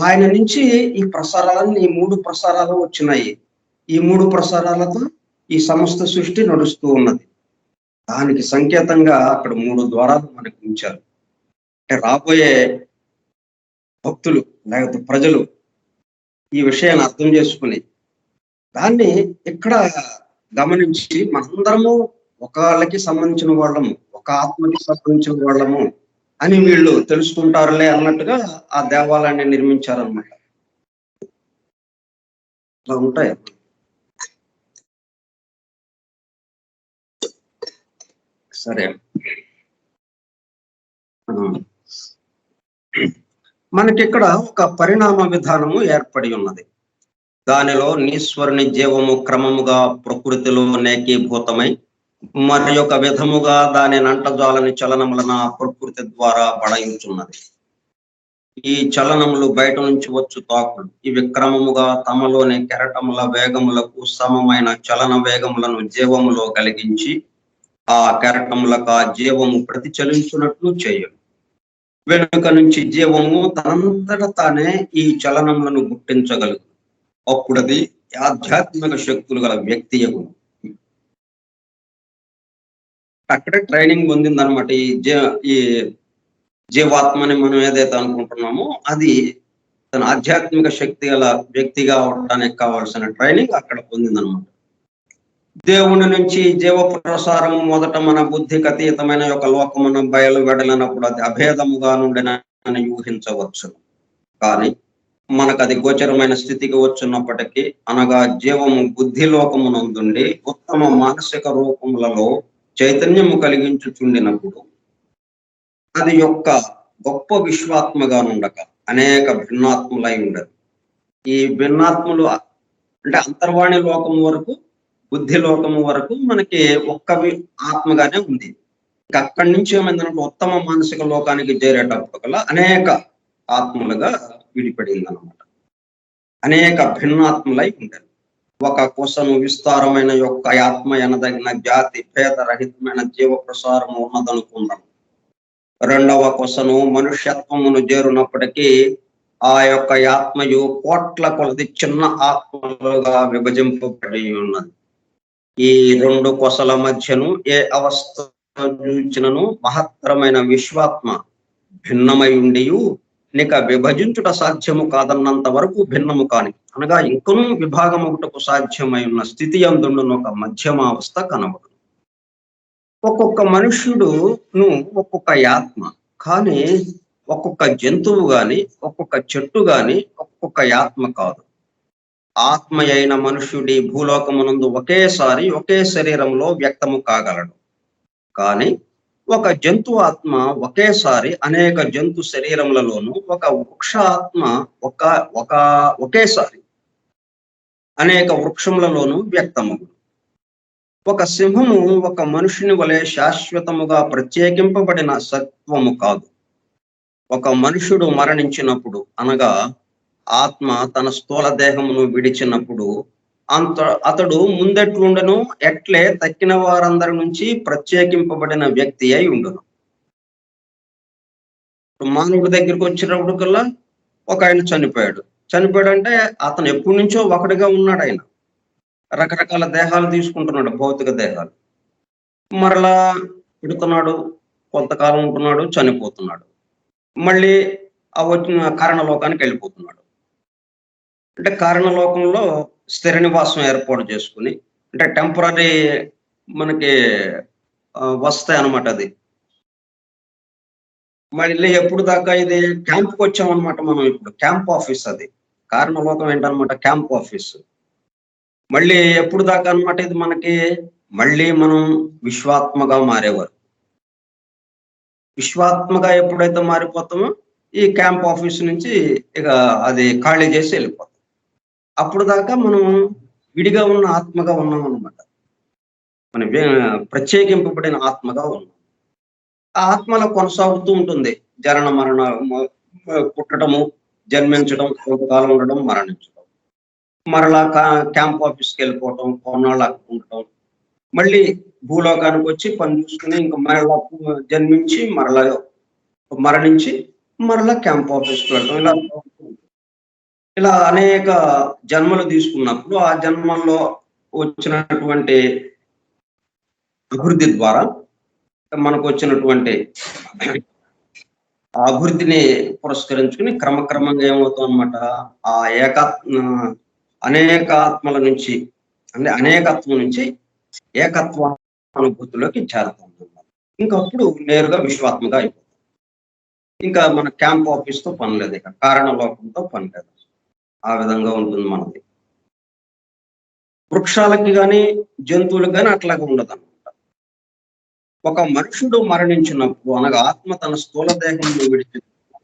ఆయన నుంచి ఈ ప్రసారాలన్నీ ఈ మూడు ప్రసారాలు వచ్చినాయి. ఈ మూడు ప్రసారాలతో ఈ సమస్త సృష్టి నడుస్తూ ఉన్నది. దానికి సంకేతంగా అక్కడ మూడు ద్వారాలు మనకు ఉంచారు. అంటే రాబోయే భక్తులు లేకపోతే ప్రజలు ఈ విషయాన్ని అర్థం చేసుకుని దాన్ని ఇక్కడ గమనించి మనందరము ఒకళ్ళకి సంబంధించిన వాళ్ళము, ఒక ఆత్మకి సంబంధించిన వాళ్ళము అని వీళ్ళు తెలుసుకుంటారులే అన్నట్టుగా ఆ దేవాలయాన్ని నిర్మించారన్నమాట. అలా ఉంటాయి. సరే, మనకి ఇక్కడ ఒక పరిణామ విధానము ఏర్పడి ఉన్నది. దానిలో నీశ్వరుని జీవము క్రమముగా ప్రకృతిలో ఏకీభూతమై మరి ఒక విధముగా దాని నంటజాలని చలనములన ప్రకృతి ద్వారా బడయించున్నది. ఈ చలనములు బయట నుంచి వచ్చు తాకులు ఇవి క్రమముగా తమలోని కెరటముల వేగములకు సమమైన చలన వేగములను జీవములో కలిగించి ఆ కెరటములకు ఆ జీవము ప్రతిచలించున్నట్లు చేయు. వెనుక నుంచి జీవము తనంతట తానే ఈ చలనములను గుర్తించగలదు. అప్పుడు అది ఆధ్యాత్మిక శక్తులు గల వ్యక్తి యగును. అక్కడే ట్రైనింగ్ పొందిందనమాట. ఈ జీవాత్మని మనం ఏదైతే అనుకుంటున్నామో అది తన ఆధ్యాత్మిక శక్తి గల వ్యక్తిగా అవడానికి కావాల్సిన ట్రైనింగ్ అక్కడ పొందిందనమాట. దేవుని నుంచి జీవ ప్రసారము మొదట మన బుద్ధికి అతీతమైన యొక్క లోకమున బయలు వెడలినప్పుడు అది అభేదముగా నుండినని ఊహించవచ్చు. కానీ మనకు అది గోచరమైన స్థితికి వచ్చినప్పటికీ అనగా జీవము బుద్ధి లోకమునందుండి ఉత్తమ మానసిక రూపములలో చైతన్యము కలిగించుచుండినప్పుడు అది యొక్క గొప్ప విశ్వాత్మగా ఉండక అనేక భిన్నాత్ములై ఉండదు. ఈ భిన్నాత్ములు అంటే అంతర్వాణి లోకము వరకు బుద్ధి లోకము వరకు మనకి ఒక్క ఆత్మగానే ఉంది. అక్కడి నుంచి ఏమైందంటే ఉత్తమ మానసిక లోకానికి చేరేటప్పుడు కల్లా అనేక ఆత్మలుగా విడిపడింది అనమాట. అనేక భిన్నాత్మలై ఉండేది. ఒక కొసను విస్తారమైన యొక్క ఆత్మ ఎనదగిన జాతి భేదరహితమైన జీవ ప్రసారము ఉన్నదనుకుందాం. రెండవ కొసను మనుష్యత్వమును చేరునప్పటికీ ఆ యొక్క ఆత్మయు కోట్ల కొలది చిన్న ఆత్మలుగా విభజింపబడి ఉన్నది. ఈ రెండు కొసల మధ్యను ఏ అవస్థ చూచినను మహత్తరమైన విశ్వాత్మ భిన్నమై ఉండియు నిక విభజించుట సాధ్యము కాదన్నంత వరకు భిన్నము కాని అనగా ఇంకనూ విభాగం ఒకటకు సాధ్యమై ఉన్న స్థితి అందుండును ఒక మధ్యమావస్థ కనబడు. ఒక్కొక్క మనుష్యుడును ఒక్కొక్క ఆత్మ. కానీ ఒక్కొక్క జంతువు గాని, ఒక్కొక్క చెట్టు గాని, ఒక్కొక్క ఆత్మ కాదు. ఆత్మ అయిన మనుష్యుడి భూలోకమునందు ఒకేసారి ఒకే శరీరంలో వ్యక్తము కాగలడు. కానీ ఒక జంతు ఆత్మ ఒకేసారి అనేక జంతు శరీరములలోను, ఒక వృక్ష ఆత్మ ఒక ఒక ఒకేసారి అనేక వృక్షములలోను వ్యక్తమగు. ఒక సింహము ఒక మనుషుని వలె శాశ్వతముగా ప్రత్యేకింపబడిన సత్వము కాదు. ఒక మనుషుడు మరణించినప్పుడు అనగా ఆత్మ తన స్థూల దేహమును విడిచినప్పుడు అతడు ముందెట్లుండను ఎట్లే తక్కిన వారందరి నుంచి ప్రత్యేకింపబడిన వ్యక్తి అయి ఉండును. మానవుడి దగ్గరికి వచ్చినప్పుడు కల్లా ఒక ఆయన చనిపోయాడు. చనిపోయాడంటే అతను ఎప్పటి నుంచో ఒకటిగా ఉన్నాడు. ఆయన రకరకాల దేహాలు తీసుకుంటున్నాడు, భౌతిక దేహాలు. మరలా పుడుతున్నాడు, కొంతకాలం ఉంటున్నాడు, చనిపోతున్నాడు. మళ్ళీ ఆ వచ్చిన కారణలోకానికి వెళ్ళిపోతున్నాడు. అంటే కారణలోకంలో స్థిర నివాసం ఏర్పాటు చేసుకుని, అంటే టెంపరరీ మనకి వస్తాయి అన్నమాట. అది మళ్ళీ ఎప్పుడు దాకా ఇది క్యాంప్కి వచ్చామన్నమాట. మనం ఇప్పుడు క్యాంప్ ఆఫీస్, అది కారణలోకం ఏంటన్నమాట, క్యాంప్ ఆఫీస్. మళ్ళీ ఎప్పుడు దాకా అన్నమాట ఇది మనకి, మళ్ళీ మనం విశ్వాత్మగా మారేవారు. విశ్వాత్మగా ఎప్పుడైతే మారిపోతామో ఈ క్యాంప్ ఆఫీస్ నుంచి ఇక అది ఖాళీ చేసి వెళ్ళిపోతాం. అప్పుడు దాకా మనం విడిగా ఉన్న ఆత్మగా ఉన్నాం అన్నమాట. మన ప్రత్యేకింపబడిన ఆత్మగా ఉన్నాం. ఆ ఆత్మలో కొనసాగుతూ ఉంటుంది జనన మరణ, పుట్టడము, జన్మించడం, కొంతకాలం ఉండడం, మరణించడం, మరలా క్యాంప్ ఆఫీస్కి వెళ్ళిపోవటం, కొన్నాళ్ళు అక్కడ ఉండటం, మళ్ళీ భూలోకానికి వచ్చి పని చూసుకుని ఇంకా మరలా జన్మించి, మరలా మరణించి, మరలా క్యాంప్ ఆఫీస్కి వెళ్ళటం, ఇలా అనేక జన్మలు తీసుకున్నప్పుడు ఆ జన్మల్లో వచ్చినటువంటి అభివృద్ధి ద్వారా మనకు వచ్చినటువంటి ఆ అభివృద్ధిని పురస్కరించుకుని క్రమక్రమంగా ఏమవుతాం అన్నమాట, ఆ అనేక ఆత్మల నుంచి, అంటే అనేకత్వం నుంచి ఏకత్వ అనుభూతిలోకి చేరుతాం. ఇంకప్పుడు నేరుగా విశ్వాత్మగా అయిపోతాం. ఇంకా మన క్యాంప్ ఆఫీస్తో పని లేదు, ఇక కారణలోకంతో పని లేదు. ఆ విధంగా ఉంటుంది మనది. వృక్షాలకి కానీ జంతువులకు కానీ అట్లాగే ఉండదు అనమాట. ఒక మనుషుడు మరణించినప్పుడు అనగా ఆత్మ తన స్థూల దేహంలో విడిచి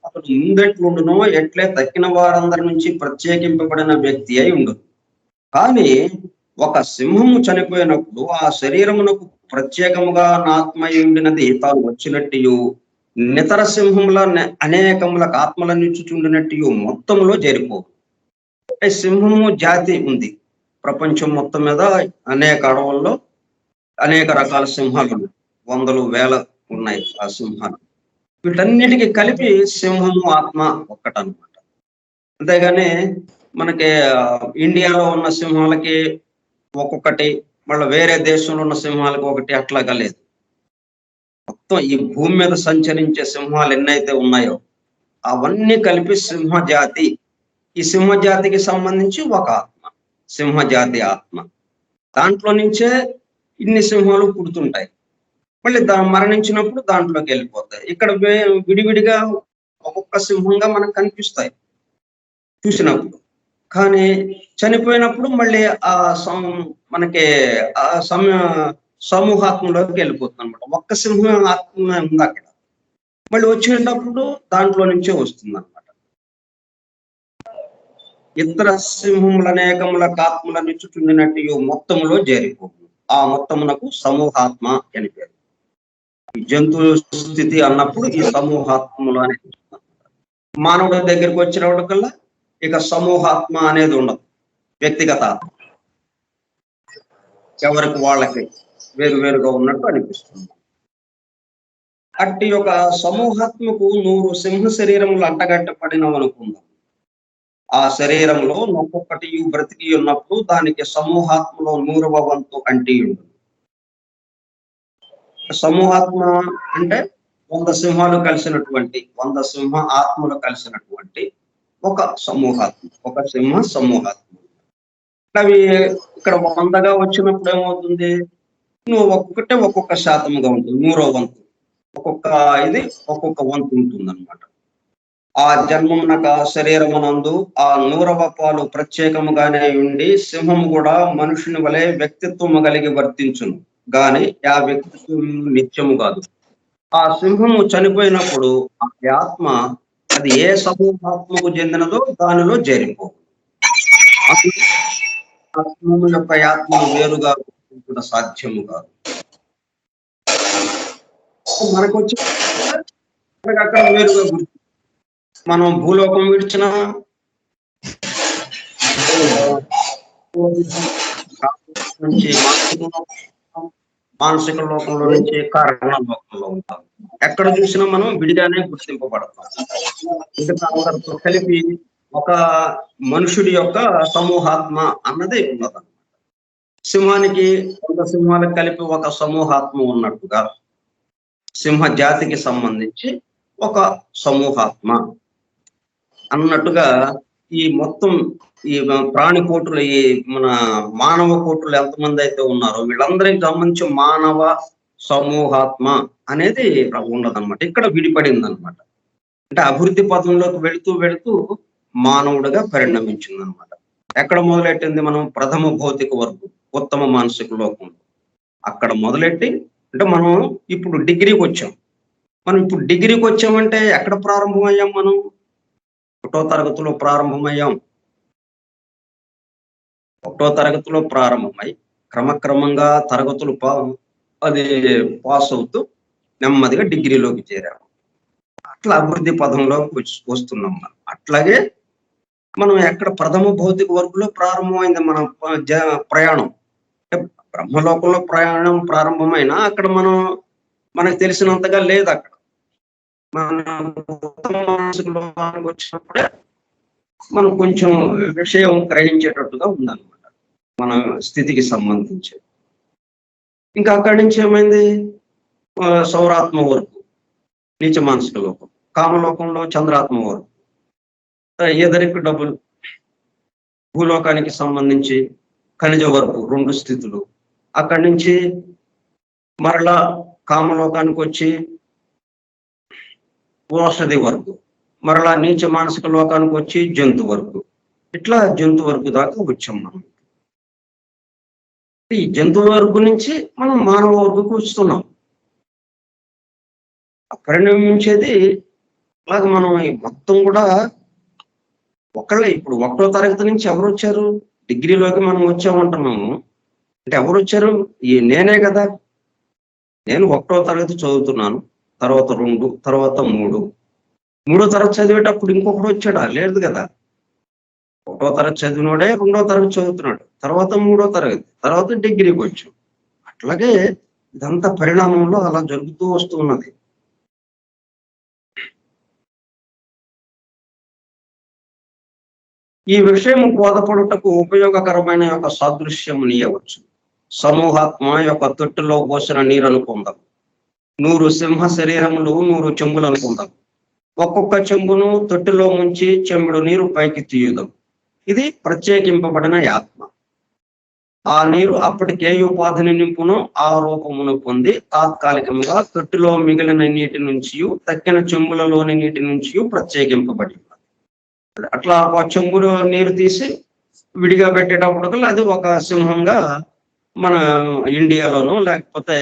అతడు ముందెట్లుండునో ఎట్లే తక్కిన వారందరి నుంచి ప్రత్యేకింపబడిన వ్యక్తి అయి ఉండదు. కానీ ఒక సింహము చనిపోయినప్పుడు ఆ శరీరమునకు ప్రత్యేకముగా ఆత్మ ఉండినది తాను వచ్చినట్టు నితర సింహముల అనేకములకు ఆత్మల నుంచి చుండినట్టు మొత్తంలో జరిపోదు. సింహము జాతి ఉంది ప్రపంచం మొత్తం మీద. అనేక అడవుల్లో అనేక రకాల సింహాలు ఉన్నాయి, వందలు వేల ఉన్నాయి ఆ సింహాలు. వీటన్నిటికీ కలిపి సింహము ఆత్మ ఒక్కటనమాట. అంతేగాని మనకి ఇండియాలో ఉన్న సింహాలకి ఒక్కొక్కటి, మళ్ళీ వేరే దేశంలో ఉన్న సింహాలకి ఒకటి, అట్లాగా లేదు. మొత్తం ఈ భూమి మీద సంచరించే సింహాలు ఎన్నైతే ఉన్నాయో అవన్నీ కలిపి సింహజాతి. ఈ సింహజాతికి సంబంధించి ఒక ఆత్మ, సింహజాతి ఆత్మ. దాంట్లో నుంచే ఇన్ని సింహాలు పుడుతుంటాయి. మళ్ళీ మరణించినప్పుడు దాంట్లోకి వెళ్ళిపోతాయి. ఇక్కడ విడివిడిగా ఒక్కొక్క సింహంగా మనకు కనిపిస్తాయి చూసినప్పుడు. కానీ చనిపోయినప్పుడు మళ్ళీ ఆ మనకి ఆ సమూహాత్మలోకి వెళ్ళిపోతుంది అనమాట. ఒక్క సింహం ఆత్మ ఉంది అక్కడ. మళ్ళీ వచ్చేటప్పుడు దాంట్లో నుంచే వస్తుంది అనమాట. ఇతర సింహముల అనేకములకు ఆత్మల నుంచి చుండినట్టు మొత్తములో చేరిపోతుంది. ఆ మొత్తమునకు సమూహాత్మ అని పేరు. జంతువు స్థితి అన్నప్పుడు ఈ సమూహాత్మలు అనేది మానవుడి దగ్గరికి వచ్చినప్పటికల్లా ఇక సమూహాత్మ అనేది ఉండదు, వ్యక్తిగత ఆత్మ ఎవరికి వాళ్ళకి వేరువేరుగా ఉన్నట్టు అనిపిస్తుంది. అట్టి ఒక సమూహాత్మకు 100 సింహ శరీరములు అంటగట్టబడినవి అనుకుందాం. ఆ శరీరంలో ఒక్కొక్కటి బ్రతికి ఉన్నప్పుడు దానికి సమూహాత్మలో 100వ వంతు అంటి ఉంటుంది. సమూహాత్మ అంటే 100 సింహాలు కలిసినటువంటి, 100 సింహ ఆత్మలు కలిసినటువంటి ఒక సమూహాత్మ, ఒక సింహ సమూహాత్మ. అవి ఇక్కడ 100గా వచ్చినప్పుడు ఏమవుతుంది, నువ్వు ఒక్కొక్కటే ఒక్కొక్క శాతంగా ఉంటుంది, 100వ వంతు. ఒక్కొక్క ఇది ఒక్కొక్క వంతు ఉంటుంది అనమాట. ఆ జన్మమునక శరీరమునందు ఆ 100వ పాలు ప్రత్యేకముగానే ఉండి సింహము కూడా మనుషుని వలె వ్యక్తిత్వము కలిగి వర్తించును, గాని ఆ వ్యక్తిత్వం నిత్యము కాదు. ఆ సింహము చనిపోయినప్పుడు ఆ ఆత్మ అది ఏ సమూహాత్మకు చెందినదో దానిలో చేరిపో. అప్పుడు ఆ సింహము యొక్క ఆత్మను వేరుగా గుర్తించుట సాధ్యము కాదు. మనకు వచ్చి అక్కడ వేరుగా గుర్తు. మనం భూలోకం విడిచిన నుంచి మానసిక లోకంలో నుంచి కారణ లోకంలో ఉంటాం. ఎక్కడ చూసినా మనం విడిగానే గుర్తింపబడతాం. మిగతా అందరితో కలిపి ఒక మనుషుడి యొక్క సమూహాత్మ అన్నది ఉన్నది. సింహానికి కొంత సింహాలకు కలిపి ఒక సమూహాత్మ ఉన్నట్టుగా సింహ జాతికి సంబంధించి ఒక సమూహాత్మ అన్నట్టుగా ఈ మొత్తం ఈ ప్రాణి కోటులు, ఈ మన మానవ కోటులు ఎంతమంది అయితే ఉన్నారో వీళ్ళందరికి సంబంధించి మానవ సమూహాత్మ అనేది ఉన్నదన్నమాట. ఇక్కడ విడిపడింది అనమాట. అంటే అభివృద్ధి పథంలోకి వెళుతూ వెళుతూ మానవుడిగా పరిణమించింది అనమాట. ఎక్కడ మొదలెట్టింది? మనం ప్రథమ భౌతిక వర్గం, ఉత్తమ మానసిక లోకం అక్కడ మొదలెట్టి, అంటే మనం ఇప్పుడు డిగ్రీకి వచ్చాం. మనం ఇప్పుడు డిగ్రీకి వచ్చామంటే ఎక్కడ ప్రారంభమయ్యాం? మనం 1వ తరగతిలో ప్రారంభమయ్యాం. 1వ తరగతిలో ప్రారంభమై క్రమక్రమంగా తరగతులు అది పాస్ అవుతూ నెమ్మదిగా డిగ్రీలోకి చేరాము. అట్లా అభివృద్ధి పదంలోకి వస్తున్నాం మనం. అట్లాగే మనం ఎక్కడ ప్రథమ భౌతిక వర్గంలో ప్రారంభమైంది మన ప్రయాణం. బ్రహ్మలోకంలో ప్రయాణం ప్రారంభమైనా అక్కడ మనకు తెలిసినంతగా లేదు. అక్కడ మన ఉత్తమ మానసిక లోకానికి వచ్చినప్పుడే మనం కొంచెం విషయం గ్రహించేటట్టుగా ఉందన్నమాట మన స్థితికి సంబంధించి. ఇంకా అక్కడి నుంచి ఏమైంది? సౌరాత్మ వరకు నీచ మానసిక లోకం, కామలోకంలో చంద్రాత్మ వరకు ఎదరికి డబ్బులు, భూలోకానికి సంబంధించి ఖనిజ వరకు 2 స్థితులు. అక్కడి నుంచి మరలా కామలోకానికి వచ్చి ఓషధి వరకు, మరలా నీచ మానసిక లోకానికి వచ్చి జంతు వరకు. ఇట్లా జంతు వరకు దాకా వచ్చాం మనం. ఈ జంతు వర్గం నుంచి మనం మానవ వర్గకు వస్తున్నాం. పరిణమించేది అలాగే మనం మొత్తం కూడా ఒకళ్ళే. ఇప్పుడు 1వ తరగతి నుంచి ఎవరు వచ్చారు? డిగ్రీలోకి మనం వచ్చామంటున్నాము అంటే ఎవరు వచ్చారు? నేనే కదా. నేను 1వ తరగతి చదువుతున్నాను, తర్వాత 2, తర్వాత 3. 3వ తరగతి చదివేటప్పుడు ఇంకొకటి వచ్చాడా? లేదు కదా. 1వ తరగతి చదివినోడే 2వ తరగతి చదువుతున్నాడు, తర్వాత 3వ తరగతి, తర్వాత డిగ్రీకి వచ్చాం. అట్లాగే ఇదంతా పరిణామంలో అలా జరుగుతూ వస్తున్నది. ఈ విషయం బోధపడుటకు ఉపయోగకరమైన యొక్క సాదృశ్యము నీయవచ్చు. సమూహాత్మ యొక్క తొట్టులో పోసిన నీరు అనుకుందాం. 100 సింహ శరీరములు 100 చెంబులు అనుకుందాం. ఒక్కొక్క చెంబును తొట్టిలో ముంచి చెంబుడు నీరు పైకి తీయుదాం. ఇది ప్రత్యేకింపబడిన ఆత్మ. ఆ నీరు అప్పటికే ఉపాధిని నింపును ఆ రూపమును పొంది తాత్కాలికంగా తొట్టిలో మిగిలిన నీటి నుంచి తక్కిన చెంబులలోని నీటి నుంచి ప్రత్యేకింపబడి అట్లా ఒక చెంబులో నీరు తీసి విడిగా పెట్టేటప్పుడు అది ఒక సింహంగా మన ఇండియాలోనో లేకపోతే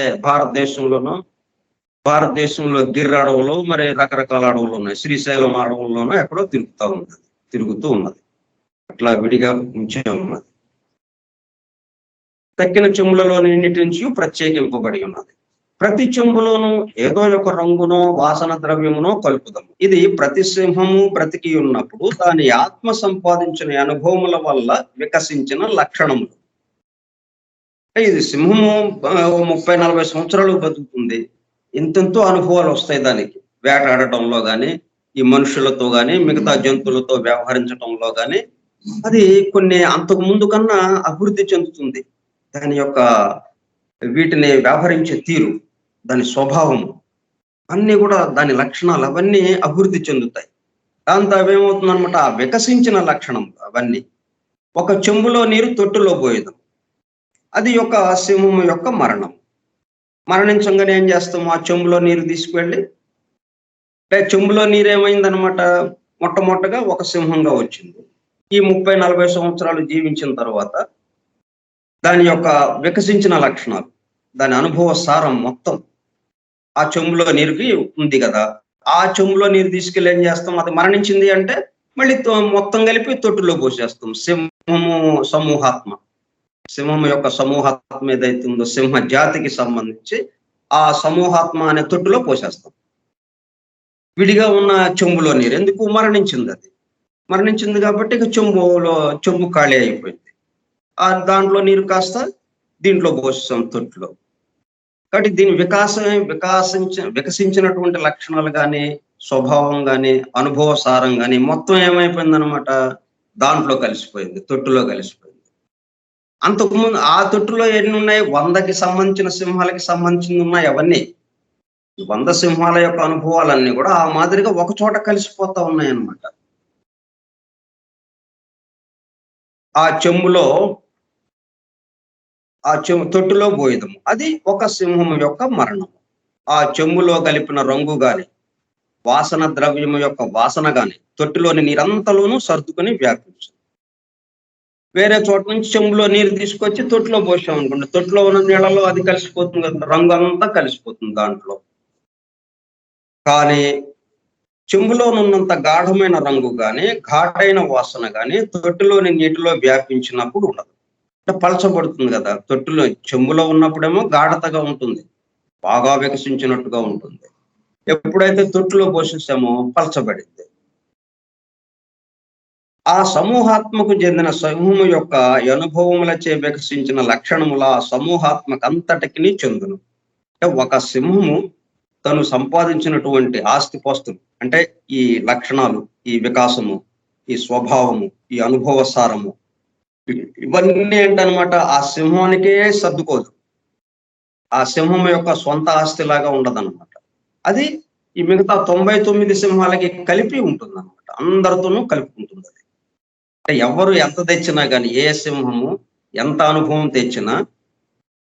భారతదేశంలో గిర్ర అడవులు, మరి రకరకాల అడవులు ఉన్నాయి. శ్రీశైలం అడవుల్లోనో ఎక్కడో తిరుగుతూ ఉన్నది. అట్లా విడిగా ఉంచే ఉన్నది. తక్కిన చెంబులలోని నీటి నుంచి ప్రత్యేకింపబడి ఉన్నది. ప్రతి చెంబులోనూ ఏదో ఒక రంగునో వాసన ద్రవ్యమునో కలుపుదాము. ఇది ప్రతి సింహము బ్రతికి ఉన్నప్పుడు దాని ఆత్మ సంపాదించిన అనుభవముల వల్ల వికసించిన లక్షణములు. ఇది సింహము 30-40 సంవత్సరాలు బతుకుతుంది. ఇంతెంతో అనుభవాలు వస్తాయి దానికి. వేటాడటంలో కానీ, ఈ మనుషులతో కానీ, మిగతా జంతువులతో వ్యవహరించడంలో కానీ అది కొన్ని అంతకు ముందు కన్నా అభివృద్ధి చెందుతుంది. దాని యొక్క వీటిని వ్యవహరించే తీరు, దాని స్వభావము అన్నీ కూడా, దాని లక్షణాలు అవన్నీ అభివృద్ధి చెందుతాయి. దాంతో అవేమవుతుందనమాట, వికసించిన లక్షణం అవన్నీ. ఒక చెంబులో నీరు తొట్టులో పోయేదాం. అది యొక్క సింహం యొక్క మరణం. మరణించంగానే ఏం చేస్తాము? ఆ చెంబులో నీరు తీసుకువెళ్ళి, చెంబులో నీరు ఏమైందనమాట, మొట్టమొదటగా ఒక సింహంగా వచ్చింది. ఈ 30-40 సంవత్సరాలు జీవించిన తర్వాత దాని యొక్క వికసించిన లక్షణాలు, దాని అనుభవ సారం మొత్తం ఆ చెంబులో నీరుకి ఉంది కదా. ఆ చెంబులో నీరు తీసుకెళ్ళి ఏం చేస్తాం? అది మరణించింది అంటే మళ్ళీ మొత్తం కలిపి తొట్టులో పోసేస్తాం. సింహము సమూహాత్మ, సింహం యొక్క సమూహాత్మ ఏదైతే ఉందో, సింహ జాతికి సంబంధించి ఆ సమూహాత్మ అనే తొట్టులో పోసేస్తాం. విడిగా ఉన్న చెంబులో నీరు ఎందుకు? మరణించింది. అది మరణించింది కాబట్టి ఇక చెంబు ఖాళీ అయిపోయింది. దాంట్లో నీరు కాస్త దీంట్లో పోసేస్తాం, తొట్టులో. కాబట్టి దీని వికసించినటువంటి లక్షణాలు కానీ, స్వభావం కానీ, అనుభవ సారం కానీ మొత్తం ఏమైపోయిందనమాట, దాంట్లో కలిసిపోయింది, తొట్టులో కలిసిపోయింది. అంతకుముందు ఆ తొట్టులో ఎన్ని ఉన్నాయి? 100కి సంబంధించిన సింహాలకి సంబంధించి ఉన్నాయి అవన్నీ. 100 సింహాల యొక్క అనుభవాలన్నీ కూడా ఆ మాదిరిగా ఒక చోట కలిసిపోతా ఉన్నాయన్నమాట. ఆ చెంబులో తొట్టులో పోయేదము. అది ఒక సింహం యొక్క మరణం. ఆ చెంబులో కలిపిన రంగు గాని, వాసన ద్రవ్యము యొక్క వాసన గాని తొట్టిలోని నీరంతలోనూ సర్దుకొని వ్యాపించింది. వేరే చోట నుంచి చెంబులో నీరు తీసుకొచ్చి తొట్టిలో పోసాం అనుకోండి, తొట్టిలో ఉన్న నీళ్ళలో అది కలిసిపోతుంది కదా, రంగు అంతా కలిసిపోతుంది దాంట్లో. కానీ చెంబులోనున్నంత గాఢమైన రంగు గాని, ఘాటైన వాసన గాని తొట్టిలోని నీటిలో వ్యాపించినప్పుడు ఉండదు. అంటే పలచబడుతుంది కదా. తొట్టిలో చెంబులో ఉన్నప్పుడేమో గాఢతగా ఉంటుంది, బాగా వికసించినట్టుగా ఉంటుంది. ఎప్పుడైతే తొట్టిలో పోషిస్తామో పలచబడింది. ఆ సమూహాత్మకు చెందిన సమూహము యొక్క అనుభవములచే వికసించిన లక్షణముల ఆ సమూహాత్మకంతటికి చెందును. అంటే ఒక సింహము తను సంపాదించినటువంటి ఆస్తిపాస్తులు, అంటే ఈ లక్షణాలు, ఈ వికాసము, ఈ స్వభావము, ఈ అనుభవ సారము, ఇవన్నీ ఏంటనమాట, ఆ సింహానికే సర్దుకోదు. ఆ సింహం యొక్క సొంత ఆస్తి లాగా ఉండదన్నమాట. అది ఈ మిగతా 99 సింహాలకి కలిపి ఉంటుంది అనమాట. అందరితోనూ కలుపుకుంటుంది అది. అంటే ఎవరు ఎంత తెచ్చినా కానీ, ఏ సింహము ఎంత అనుభవం తెచ్చినా,